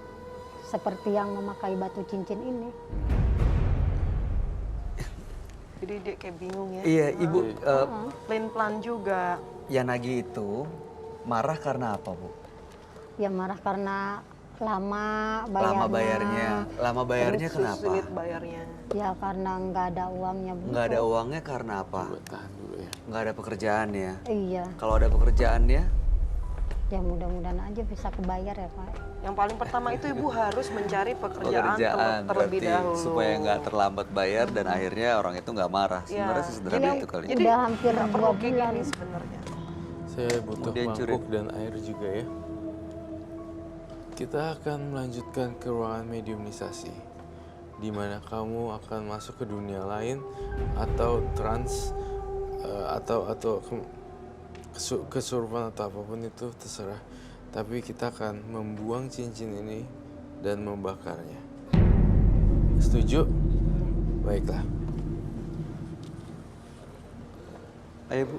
seperti yang memakai batu cincin ini. Jadi dia kayak bingung ya. Iya, Ibu, Plan juga. yang nagih itu marah karena apa, Bu? Ya marah karena lama bayarnya. Lama bayarnya Terus kenapa? sulit bayarnya. Ya karena nggak ada uangnya. Bu. Nggak ada uangnya karena apa? Coba tahan dulu ya. Nggak ada pekerjaan ya. Iya, Kalau ada pekerjaannya, ya mudah-mudahan aja bisa kebayar ya Pak. Yang paling pertama itu ibu harus mencari pekerjaan terlebih berarti dahulu. supaya nggak terlambat bayar dan akhirnya orang itu nggak marah. Ya. Sebenarnya sesederhana Jadi- itu kali. Jadi Udah hampir nggak 2 perlu kayak bulan. gini sebenarnya. Saya butuh Kemudian mangkuk dan air juga ya. Kita akan melanjutkan ke ruangan mediumisasi, di mana kamu akan masuk ke dunia lain atau trans atau kesurupan atau apapun itu terserah. Tapi kita akan membuang cincin ini dan membakarnya. Setuju? Baiklah. Ayo, Bu.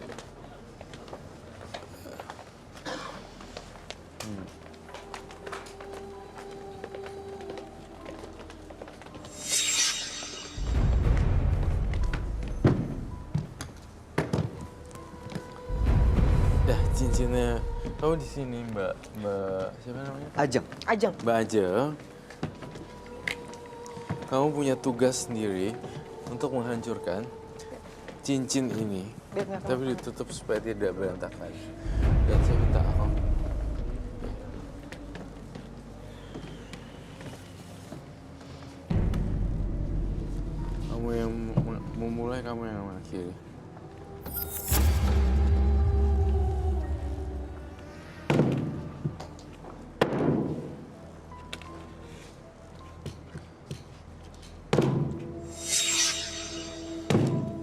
Dah cincinnya. Kamu di sini, Mbak siapa namanya? Ajeng. Ajeng. Mbak Ajeng, kamu punya tugas sendiri untuk menghancurkan cincin ini, Biar nggak tapi ditutup supaya tidak berantakan. Dan saya minta kamu. Kamu yang memulai, kamu yang mengakhiri.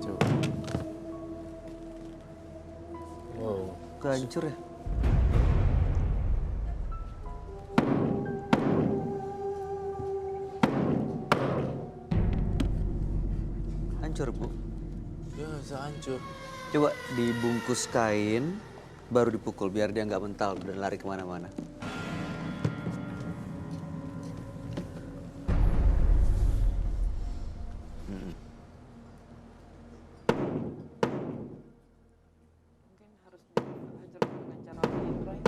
Coba. Wow. Kehancur ya? Hancur, Bu. Dia nggak bisa hancur. Coba dibungkus kain, baru dipukul biar dia nggak mental dan lari kemana-mana. Mungkin harus dihancurkan dengan cara lain, Roy.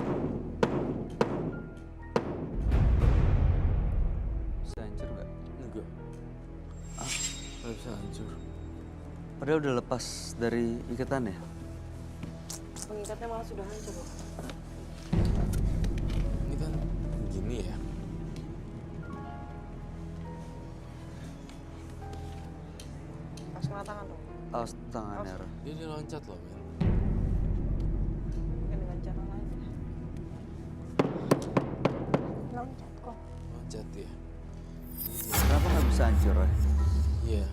Bisa hancur nggak? Enggak. Nggak bisa hancur. Padahal udah lepas dari ikatan ya? Pengikatnya malah sudah hancur loh. Ini kan gini ya. Pas kena tangan dong. Awas tangannya. Ra. Dia loncat loh, men. Mungkin dengan cara lain ya. Loncat kok. Loncat dia. Kenapa nggak bisa hancur, Roy? Iya.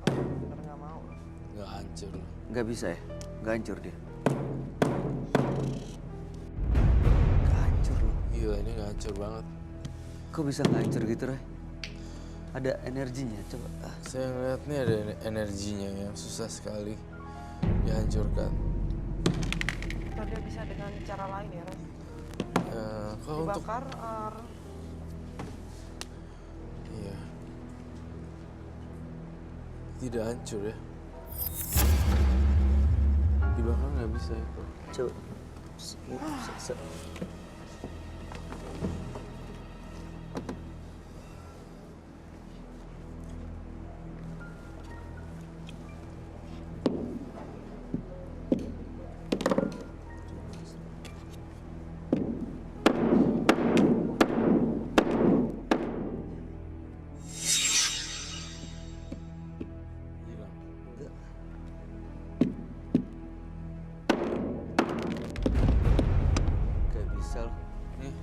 Bener nggak mau. Nggak hancur loh. Nggak bisa ya? Nggak hancur dia. Nggak hancur loh. Gila, ini nggak hancur banget. Kok bisa nggak hancur gitu, Roy? Ada energinya, coba. Saya ngeliat nih ada energinya yang susah sekali dihancurkan. Atau dia bisa dengan cara lain ya, Roy. Kalau untuk Dibakar, iya tidak hancur ya. bisa itu. Coba. Hilang. Enggak. Gak bisa loh. Nih,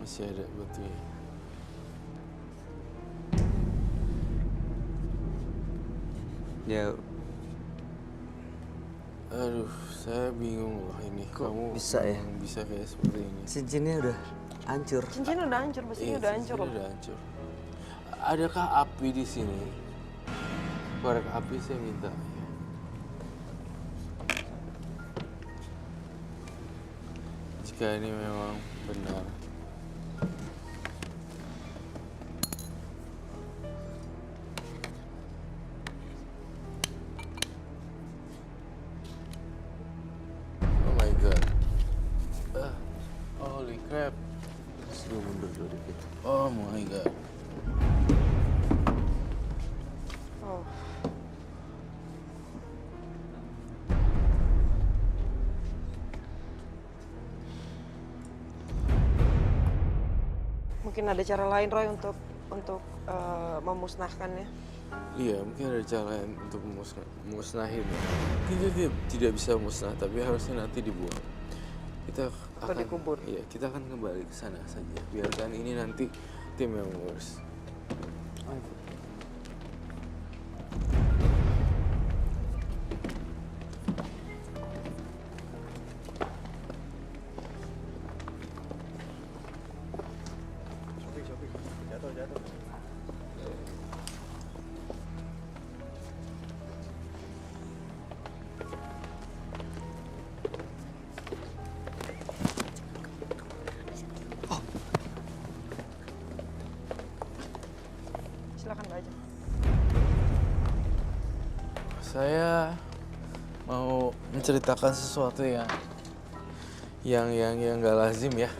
masih ada batunya. Ya, Aduh, saya bingung loh ini. Kok Kamu bisa ya? memang bisa kayak seperti ini. cincinnya udah hancur. Cincin udah hancur, besinya udah hancur cincinnya loh. udah hancur. Adakah api di sini? Korek api saya minta. Jika ini memang benar. Oh my god. Holy crap. Sudah mundur dulu dikit. Oh my god. Oh. Mungkin ada cara lain Roy untuk memusnahkannya. Iya, mungkin ada cara lain untuk memusnahin. Mungkin dia tidak bisa musnah, tapi harusnya nanti dibuang. Kita akan dikubur. Iya, kita akan kembali ke sana saja. Biarkan ini nanti tim yang mengurus. Silakan Mbak Ajeng. Saya mau menceritakan sesuatu yang nggak lazim ya.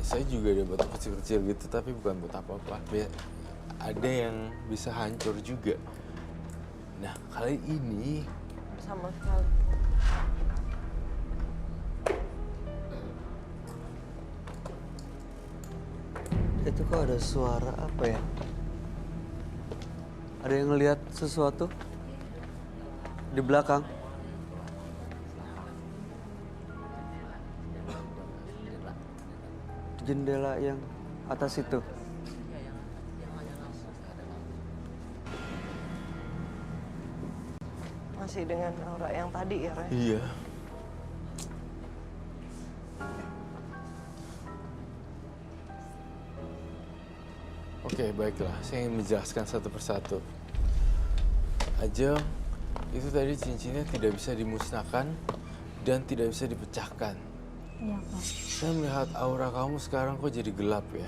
Saya juga ada batu kecil-kecil gitu, tapi bukan buat apa-apa. Ada yang bisa hancur juga. Nah, kali ini Sama sekali. Itu kok ada suara apa ya? Ada yang ngelihat sesuatu di belakang? Jendela yang atas itu. Masih dengan aura yang tadi ya, Roy? iya. Oke, baiklah. Saya ingin menjelaskan satu persatu. Ajeng, itu tadi cincinnya tidak bisa dimusnahkan dan tidak bisa dipecahkan. Iya, Pak. Saya melihat aura kamu sekarang kok jadi gelap ya.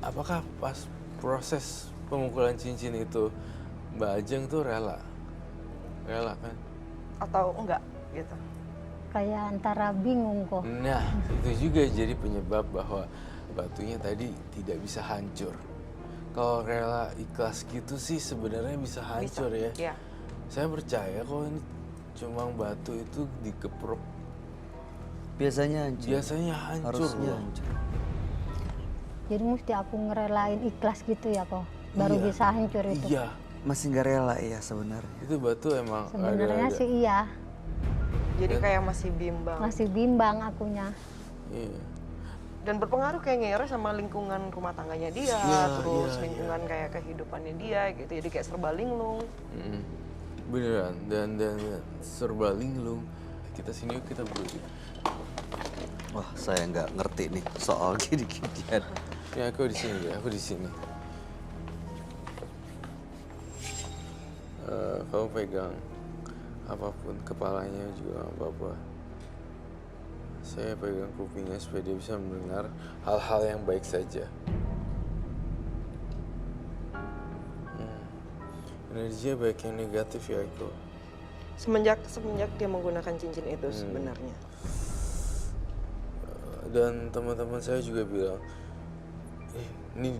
Apakah pas proses pemukulan cincin itu Mbak Ajeng tuh rela? Rela kan? Atau enggak gitu? Kayak antara bingung kok. Nah, itu juga jadi penyebab bahwa batunya tadi tidak bisa hancur. Kalau rela ikhlas gitu sih sebenarnya bisa hancur ya. Iya. Saya percaya kalau ini cuma batu itu dikeprok. Biasanya hancur. Biasanya hancur Harusnya loh. hancur. Jadi mesti aku ngerelain ikhlas gitu ya kok. Baru Iya. bisa hancur itu. Iya, Masih nggak rela ya sebenarnya. itu batu emang Sebenarnya agak-agak. sih iya. Jadi kayak masih bimbang. Masih bimbang akunya. Iya. Dan berpengaruh kayaknya ya sama lingkungan rumah tangganya dia, Iya, terus iya, lingkungan kayak kehidupannya dia gitu. Jadi kayak serba linglung. Mm-mm. Beneran dan serba linglung. Kita sini yuk, kita berdua. Wah, saya nggak ngerti nih soal gini-ginian. Ya aku di sini deh, aku di sini. Kamu pegang apapun, kepalanya juga nggak apa-apa. Saya pegang kupingnya supaya dia bisa mendengar hal-hal yang baik saja. Energinya baik yang negatif ya Eko. Semenjak dia menggunakan cincin itu sebenarnya. Dan teman-teman saya juga bilang, ini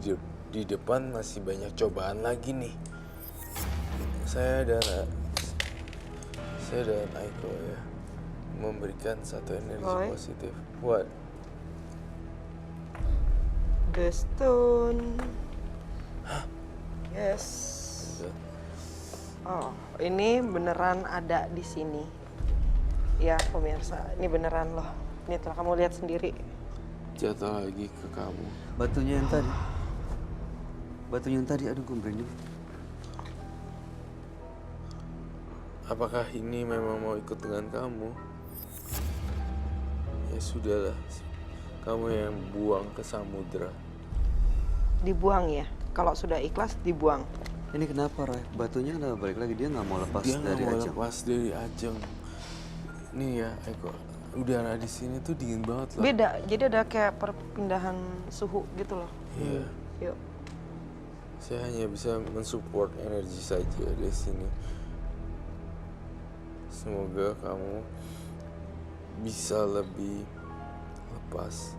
di depan masih banyak cobaan lagi nih. Saya dan Aiko ya memberikan satu energi Roy? positif. What? The stone. Yes. Oh, ini beneran ada di sini. Ya pemirsa, ini beneran loh. Ini telah kamu lihat sendiri. Jatuh lagi ke kamu. Batunya yang tadi. Batunya yang tadi, aduh gue merinding. Apakah ini memang mau ikut dengan kamu? Ya sudahlah, kamu yang buang ke samudra. Dibuang ya. Kalau sudah ikhlas dibuang. Ini kenapa Roy? Batunya kenapa balik lagi? Dia nggak mau lepas Dia nggak dari mau Ajeng. lepas dari Ajeng. Nih ya, Eko, udara di sini tuh dingin banget loh. Beda, jadi ada kayak perpindahan suhu gitu loh. Iya. Yuk. Saya hanya bisa mensupport energi saja di sini. Semoga kamu bisa lebih lepas.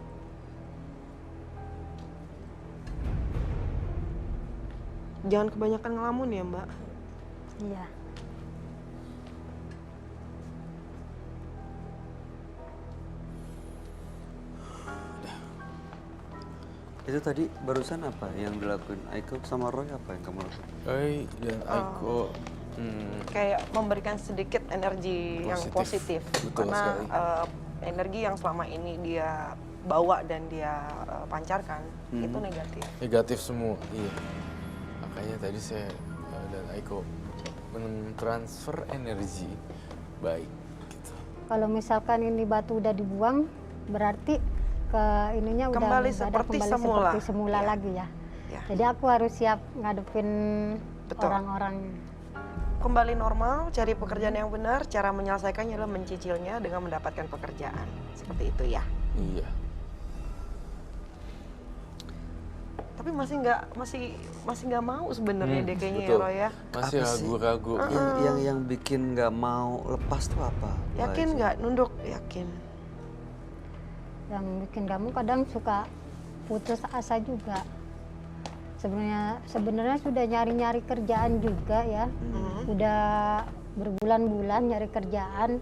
Jangan kebanyakan ngelamun ya Mbak. Iya. Itu tadi barusan apa yang dilakuin Aiko sama Roy, apa yang kamu lakukan? Roy dan Aiko Kayak memberikan sedikit energi yang positif. Betul Karena sekali. energi yang selama ini dia bawa dan dia pancarkan itu negatif. negatif semua. Iya. Makanya tadi saya dan Aiko mentransfer energi baik gitu. Kalau misalkan ini batu udah dibuang, berarti ke ininya udah Kembali nggak ada, seperti kembali semula. seperti semula Iya. lagi ya. Ya. Jadi aku harus siap ngadepin Betul. orang-orang. Kembali normal, cari pekerjaan yang benar, cara menyelesaikannya adalah mencicilnya dengan mendapatkan pekerjaan. Seperti itu ya. Iya. Tapi masih nggak mau sebenarnya deh kayaknya ya betul. Roy ya. Masih Apa sih? ragu-ragu. Yang bikin nggak mau lepas tuh apa? Yakin nggak nunduk? Yakin. Yang bikin kamu kadang suka putus asa juga. Sebenarnya sudah nyari-nyari kerjaan juga ya. Udah berbulan-bulan nyari kerjaan.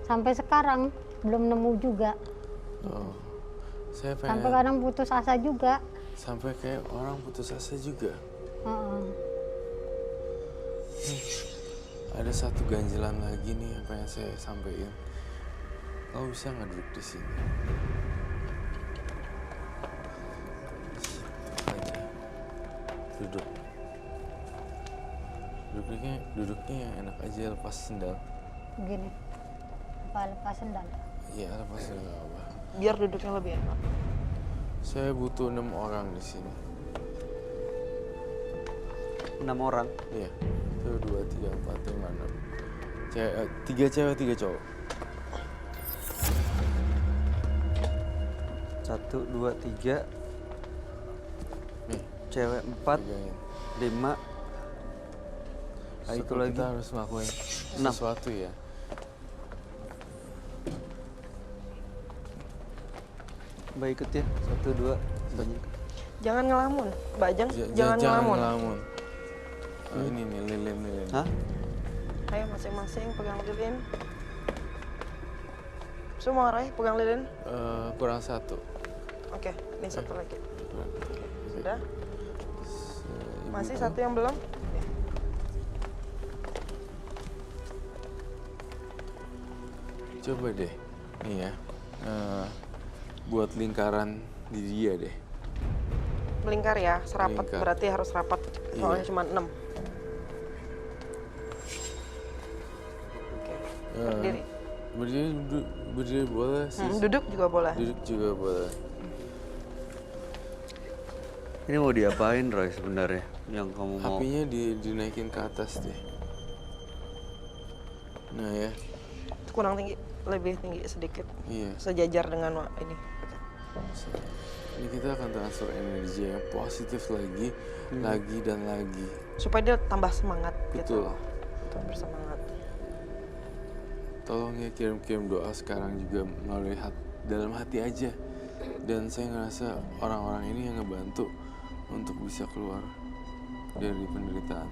Sampai sekarang belum nemu juga. Oh. Saya Sampai pengen kadang putus asa juga. sampai kayak orang putus asa juga. Heeh. Ada satu ganjilan lagi nih yang pengen saya sampaikan. Kamu bisa nggak duduk di sini? Aja. Duduk. Duduknya yang enak aja, lepas sendal. Begini. Apa lepas sendal? Iya, lepas sendal nggak apa. Biar duduknya lebih enak. Saya butuh 6 orang di sini. 6 orang. Iya. 1, 2, 3, 4, 5, 6. 3 cewek, 3 cowok. 1, 2, 3. Nih, Cewek 4, pegangin. 5. Ayo Satu lagi. kita harus ngelakuin 6. sesuatu ya. Mbak ikut ya. 1, 2, banyak. Jangan ngelamun, Mbak Ajeng. Jangan ngelamun. ngelamun. Oh, ini nih lilin. Hah? Ayo masing-masing pegang lilin. Semua Ray pegang lilin. Kurang 1. Oke, ini satu lagi. Oke. Sudah? Ibu Masih tahu? satu yang belum? Coba deh, nih ya. Buat lingkaran di dia deh. Melingkar ya, serapat. Melingkar. Berarti harus rapat. Soalnya Iya. cuma 6. Oke, berdiri. Berdiri boleh sih. Duduk juga boleh. Duduk juga boleh. Ini mau diapain Roy sebenarnya? Yang kamu mau? Apinya dinaikin ke atas deh. Nah ya, Kurang tinggi, lebih tinggi sedikit. iya. Sejajar dengan ini. Ini kita akan transfer energi yang positif lagi, lagi dan lagi. Supaya dia tambah semangat gitu Betul. loh. Untuk bersemangat. Tolong ya kirim-kirim doa sekarang juga melalui dalam hati aja. Dan saya ngerasa orang-orang ini yang ngebantu untuk bisa keluar dari penderitaan.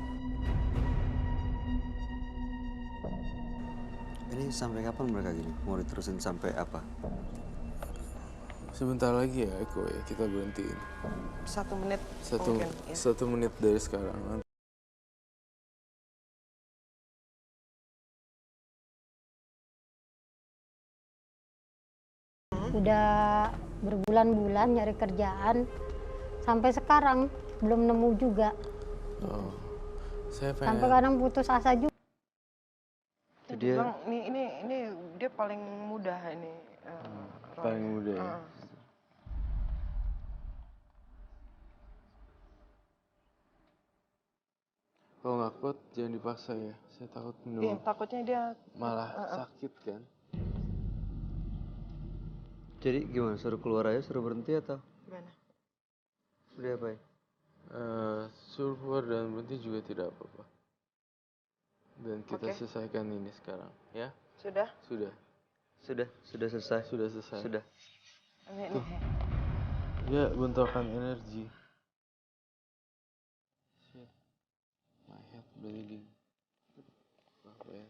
Ini sampai kapan mereka gini? Mau diterusin sampai apa? Sebentar lagi ya Eko ya, kita berhentiin. 1 menit Satu, mungkin. Ya. 1 menit dari sekarang. Udah berbulan-bulan nyari kerjaan, sampai sekarang belum nemu juga. Oh, saya Sampai pengen. kadang putus asa juga. Dia Dia- bilang, ini dia paling mudah ini. Roy. Paling muda ya. Kalau nggak kuat jangan dipaksa ya. Saya takut Iya, minum takutnya dia malah sakit kan. Jadi gimana? Suruh keluar aja, suruh berhenti atau? gimana? Udah apa ya? Suruh keluar dan berhenti juga tidak apa-apa. Dan kita Oke. selesaikan ini sekarang, ya? Sudah? Sudah, Sudah selesai. sudah selesai. Sudah. Ini. Dia bentrokan energi. Shit, my head bleeding. Apa ya?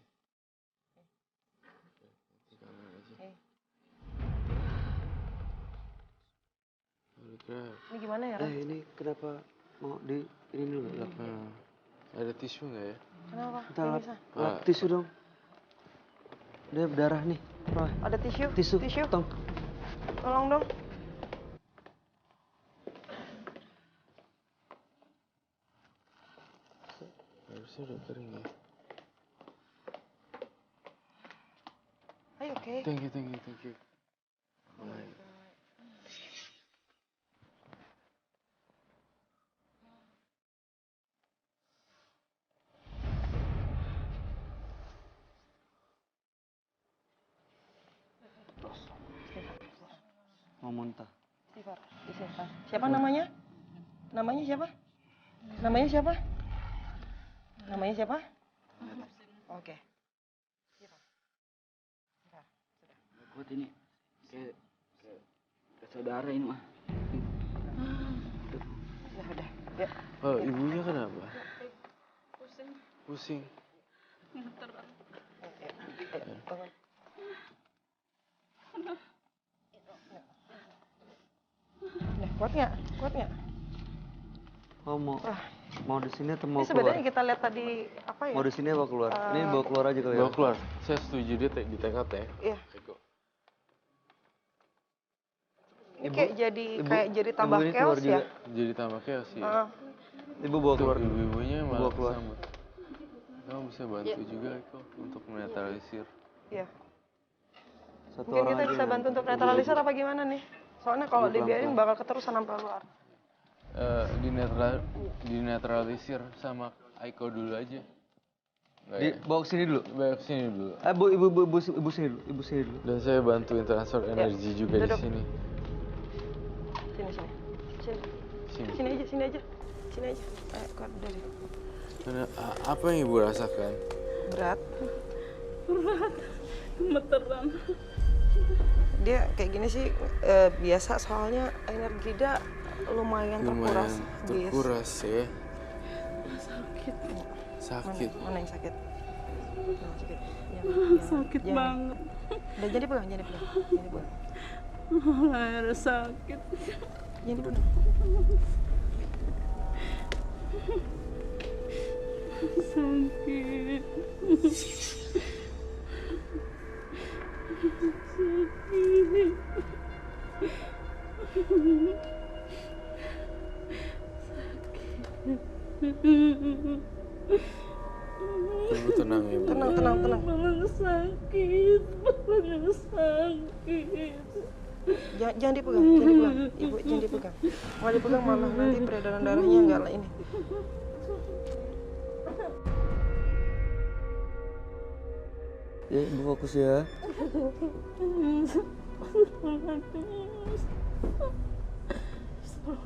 Sekarang aja. Holy crap. Ini gimana ya, Roy? Ini kenapa mau di ini dulu lap? Ada tisu nggak ya? Kenapa? Kita Ini lap, bisa. lap tisu dong. Dia berdarah nih. Roy. Ada tisu? Tisu. Tisu. Tong. Tolong dong. Harusnya udah kering ya. Ayo, oke. Thank you. Mau muntah. Istighfar, istighfar. Siapa namanya? Namanya siapa? Namanya siapa? Namanya siapa? Oke. Kuat ini kayak saudara ini mah. Udah. Ya. Oh, ibunya kenapa? Pusing. Bangun. Nah, kuat nggak? Kuat nggak? Oh, mau di sini atau mau Ini keluar? sebenarnya kita lihat tadi apa ya? Mau di sini apa keluar? Ini bawa keluar aja kali ya. Bawa keluar. Saya setuju dia di TKT ya. Iya. Eko. Ini kayak jadi tambah ini chaos keluar ya. juga. Jadi tambah chaos ya. Ah, Ibu bawa keluar. Ibu-ibunya Bawa malah keluar. kesambut. Kamu bisa bantu juga Eko untuk menetralisir. iya. Satu Mungkin orang kita aja bisa yang- bantu untuk netralisir apa gimana nih? Soalnya kalau Pelan-pelan. dibiarin bakal keterusan sampai luar. Dinetralisir sama Aiko dulu aja. Nggak ya? Bawa ke sini dulu. Bawa ke sini dulu. Ibu sini dulu. Ibu sini dulu. Dan saya bantuin transfer energi juga di Duduk. sini. Sini. Sini aja. Sini aja. Ayo, kuat dari. Karena apa yang ibu rasakan? Berat. Gemeteran. Dia kayak gini sih biasa soalnya energi dia lumayan terkuras. Bis. terkuras ya. Sakit. Sakit. Mana yang sakit? Yang sakit. Sakit jangan. banget. Udah jadi pegang. Air sakit. Jangan dipegang. Sakit. Ibu tenang ya, Bu. Tenang. Kepala sakit. Kepala sakit. Jangan dipegang. Ibu jangan dipegang. Kalau dipegang malah nanti peredaran darahnya enggak lah ini. Ya, ibu fokus ya. Sudah?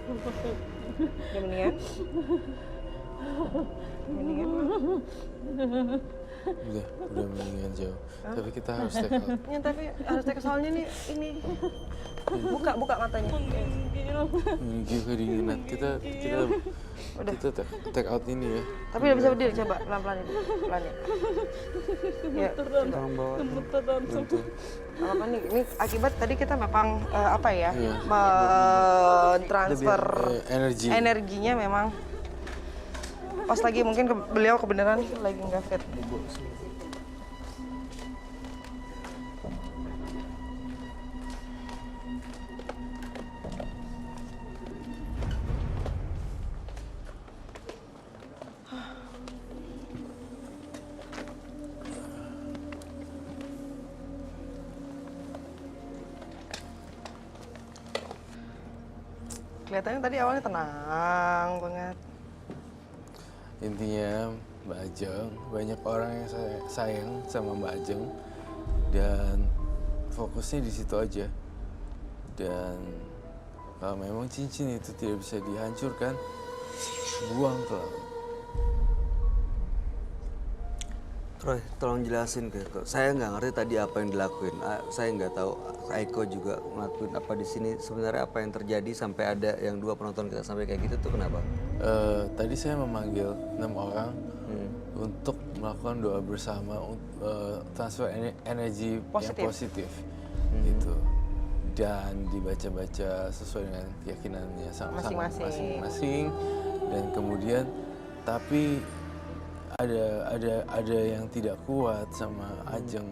Udah mendingan? Mendingan? Udah mendingan jauh. Tapi kita harus take out. Ya, tapi harus take soalnya nih ini. Buka matanya. Ini kedinginan. Kita take out ini ya. Tapi udah bisa berdiri, coba pelan-pelan ini. Pelan ya. Ya, coba. Tolong bawa. Bantu. Apa nih? Ini akibat tadi kita memang apa ya? Iya. Mentransfer Energi. energinya memang pas lagi mungkin beliau kebenaran lagi nggak fit. Kelihatannya tadi awalnya tenang banget. Intinya Mbak Ajeng, banyak orang yang sayang sama Mbak Ajeng dan fokusnya di situ aja. Dan kalau memang cincin itu tidak bisa dihancurkan, buang ke laut. Roy, tolong jelasin ke Eko. Saya nggak ngerti tadi apa yang dilakuin. Saya nggak tahu Eko juga ngelakuin apa di sini. Sebenarnya apa yang terjadi sampai ada yang 2 penonton kita sampai kayak gitu tuh kenapa? Tadi saya memanggil 6 orang untuk melakukan doa bersama transfer energi yang positif gitu. Dan dibaca-baca sesuai dengan keyakinannya masing-masing. Dan kemudian tapi ada yang tidak kuat sama Ajeng.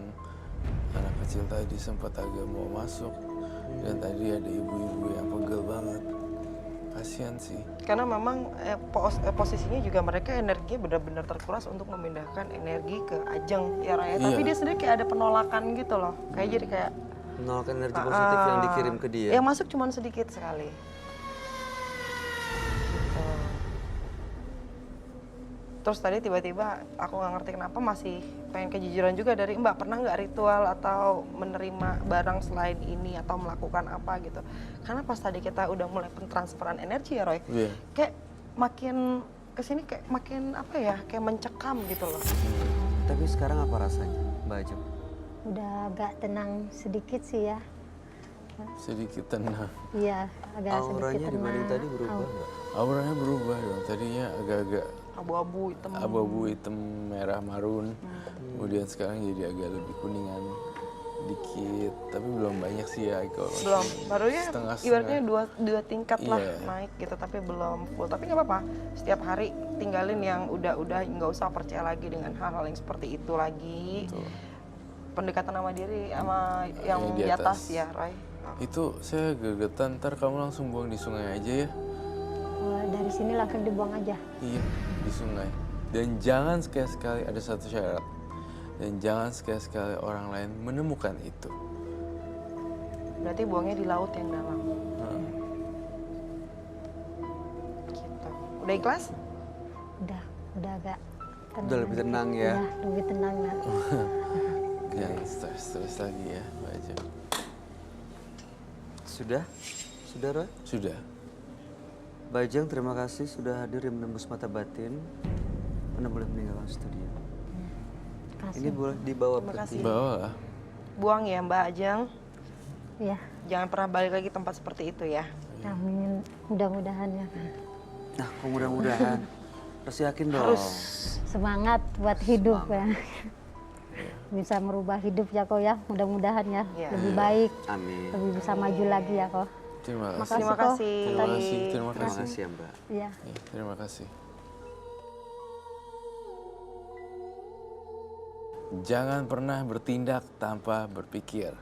Anak kecil tadi sempat agak mau masuk dan tadi ada ibu-ibu yang pegel banget. Kasihan sih. Karena memang posisinya juga mereka energinya benar-benar terkuras untuk memindahkan energi ke Ajeng ya Raya. Tapi dia sendiri kayak ada penolakan gitu loh. Kayak jadi kayak menolak energi positif yang dikirim ke dia. Yang masuk cuma sedikit sekali. Terus tadi tiba-tiba aku nggak ngerti kenapa masih pengen kejujuran juga dari Mbak, pernah nggak ritual atau menerima barang selain ini atau melakukan apa gitu. Karena pas tadi kita udah mulai pentransferan energi ya Roy, kayak makin kesini kayak makin apa ya, kayak mencekam gitu loh. Tapi sekarang apa rasanya Mbak Ajeng? Udah agak tenang sedikit sih ya. Sedikit tenang. Iya, agak sedikit tenang. Auranya dibanding tadi berubah nggak? Auranya berubah dong, tadinya agak-agak abu-abu hitam merah marun, kemudian sekarang jadi agak lebih kuningan dikit, tapi belum banyak sih ya Iko. Belum, baru ya ibaratnya dua tingkat lah Iya. naik gitu, tapi belum full. Tapi nggak apa-apa, setiap hari tinggalin yang udah nggak usah percaya lagi dengan hal-hal yang seperti itu lagi. Betul. Pendekatan sama diri sama yang di atas ya Roy. Itu saya gegetan, ntar kamu langsung buang di sungai aja ya. Dari sini langsung dibuang aja. Iya, di sungai. Dan jangan sekali-sekali, ada satu syarat. Dan jangan sekali-sekali orang lain menemukan itu. Berarti buangnya di laut yang dalam. Gitu. Udah ikhlas? Udah agak tenang. Udah lebih tenang ya? Iya, lebih tenang ya. Jangan stres lagi ya, Mbak Ajeng. Sudah? Sudah Roy? Sudah. Mbak Ajeng, terima kasih sudah hadir di Menembus Mata Batin. Anda boleh meninggalkan studio. Ini boleh dibawa pergi. Bawa lah. Buang ya Mbak Ajeng. Iya. Jangan pernah balik lagi tempat seperti itu ya. Amin, mudah-mudahan ya. Nah, mudah-mudahan. Harus yakin dong. Harus Semangat buat hidup ya. Bisa merubah hidup ya kok ya, mudah-mudahan ya. Lebih baik. Amin. Lebih bisa maju lagi ya kok. Terima kasih. Terima kasih. Terima Terima kasih. kasih ya Mbak. Iya. Terima kasih. Jangan pernah bertindak tanpa berpikir.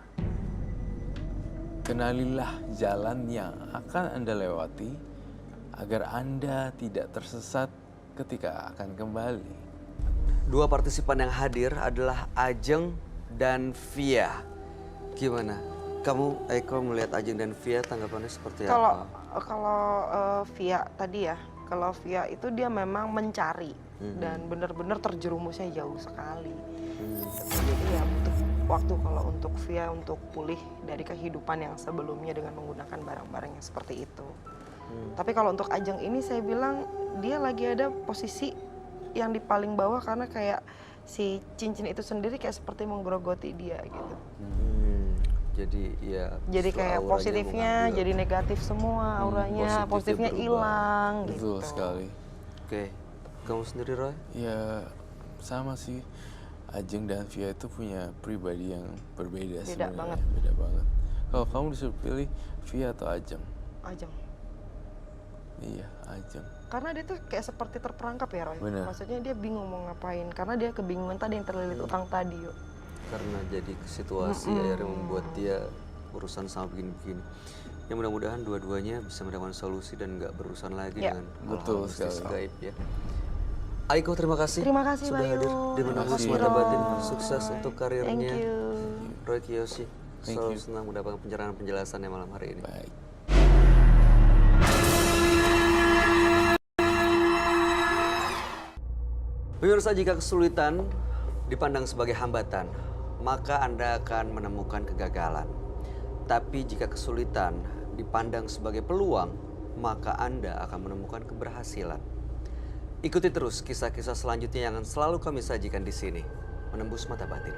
Kenalilah jalan yang akan Anda lewati agar Anda tidak tersesat ketika akan kembali. 2 partisipan yang hadir adalah Ajeng dan Via. Gimana? Kamu, Eko, melihat Ajeng dan Via tanggapannya seperti apa? Kalau Via tadi ya, kalau Via itu dia memang mencari dan benar-benar terjerumusnya jauh sekali. Jadi ya butuh waktu kalau untuk Via untuk pulih dari kehidupan yang sebelumnya dengan menggunakan barang-barang yang seperti itu. Tapi kalau untuk Ajeng ini saya bilang dia lagi ada posisi yang di paling bawah karena kayak si cincin itu sendiri kayak seperti menggerogoti dia gitu. Jadi ya. Jadi justru kayak auranya positifnya mengambil. jadi negatif semua, auranya positifnya positifnya berubah. hilang gitu. Betul sekali. Oke, kamu sendiri Roy? Ya sama sih. Ajeng dan Via itu punya pribadi yang berbeda sebenarnya. banget. Beda banget. Kalau kamu disuruh pilih Via atau Ajeng? Ajeng. Iya, Ajeng. Karena dia tuh kayak seperti terperangkap ya Roy. Bener. Maksudnya dia bingung mau ngapain karena dia kebingungan tadi yang terlilit utang tadi yuk. Karena jadi situasi akhirnya membuat dia urusan sama begini-begini. Ya mudah-mudahan dua-duanya bisa mendapatkan solusi dan nggak berurusan lagi Ya. dengan Betul hal-hal mistis sekali. gaib ya. Aiko terima kasih. Terima kasih, sudah Bayu. hadir di Terima Menembus kasih, Mata Roy. Batin. Sukses untuk Thank karirnya you. Roy Kiyoshi. Thank Selalu you. senang mendapatkan penjelasan-penjelasannya malam hari ini. Baik. Pemirsa, jika kesulitan dipandang sebagai hambatan, maka Anda akan menemukan kegagalan. Tapi jika kesulitan dipandang sebagai peluang, maka Anda akan menemukan keberhasilan. Ikuti terus kisah-kisah selanjutnya yang akan selalu kami sajikan di sini. Menembus Mata Batin.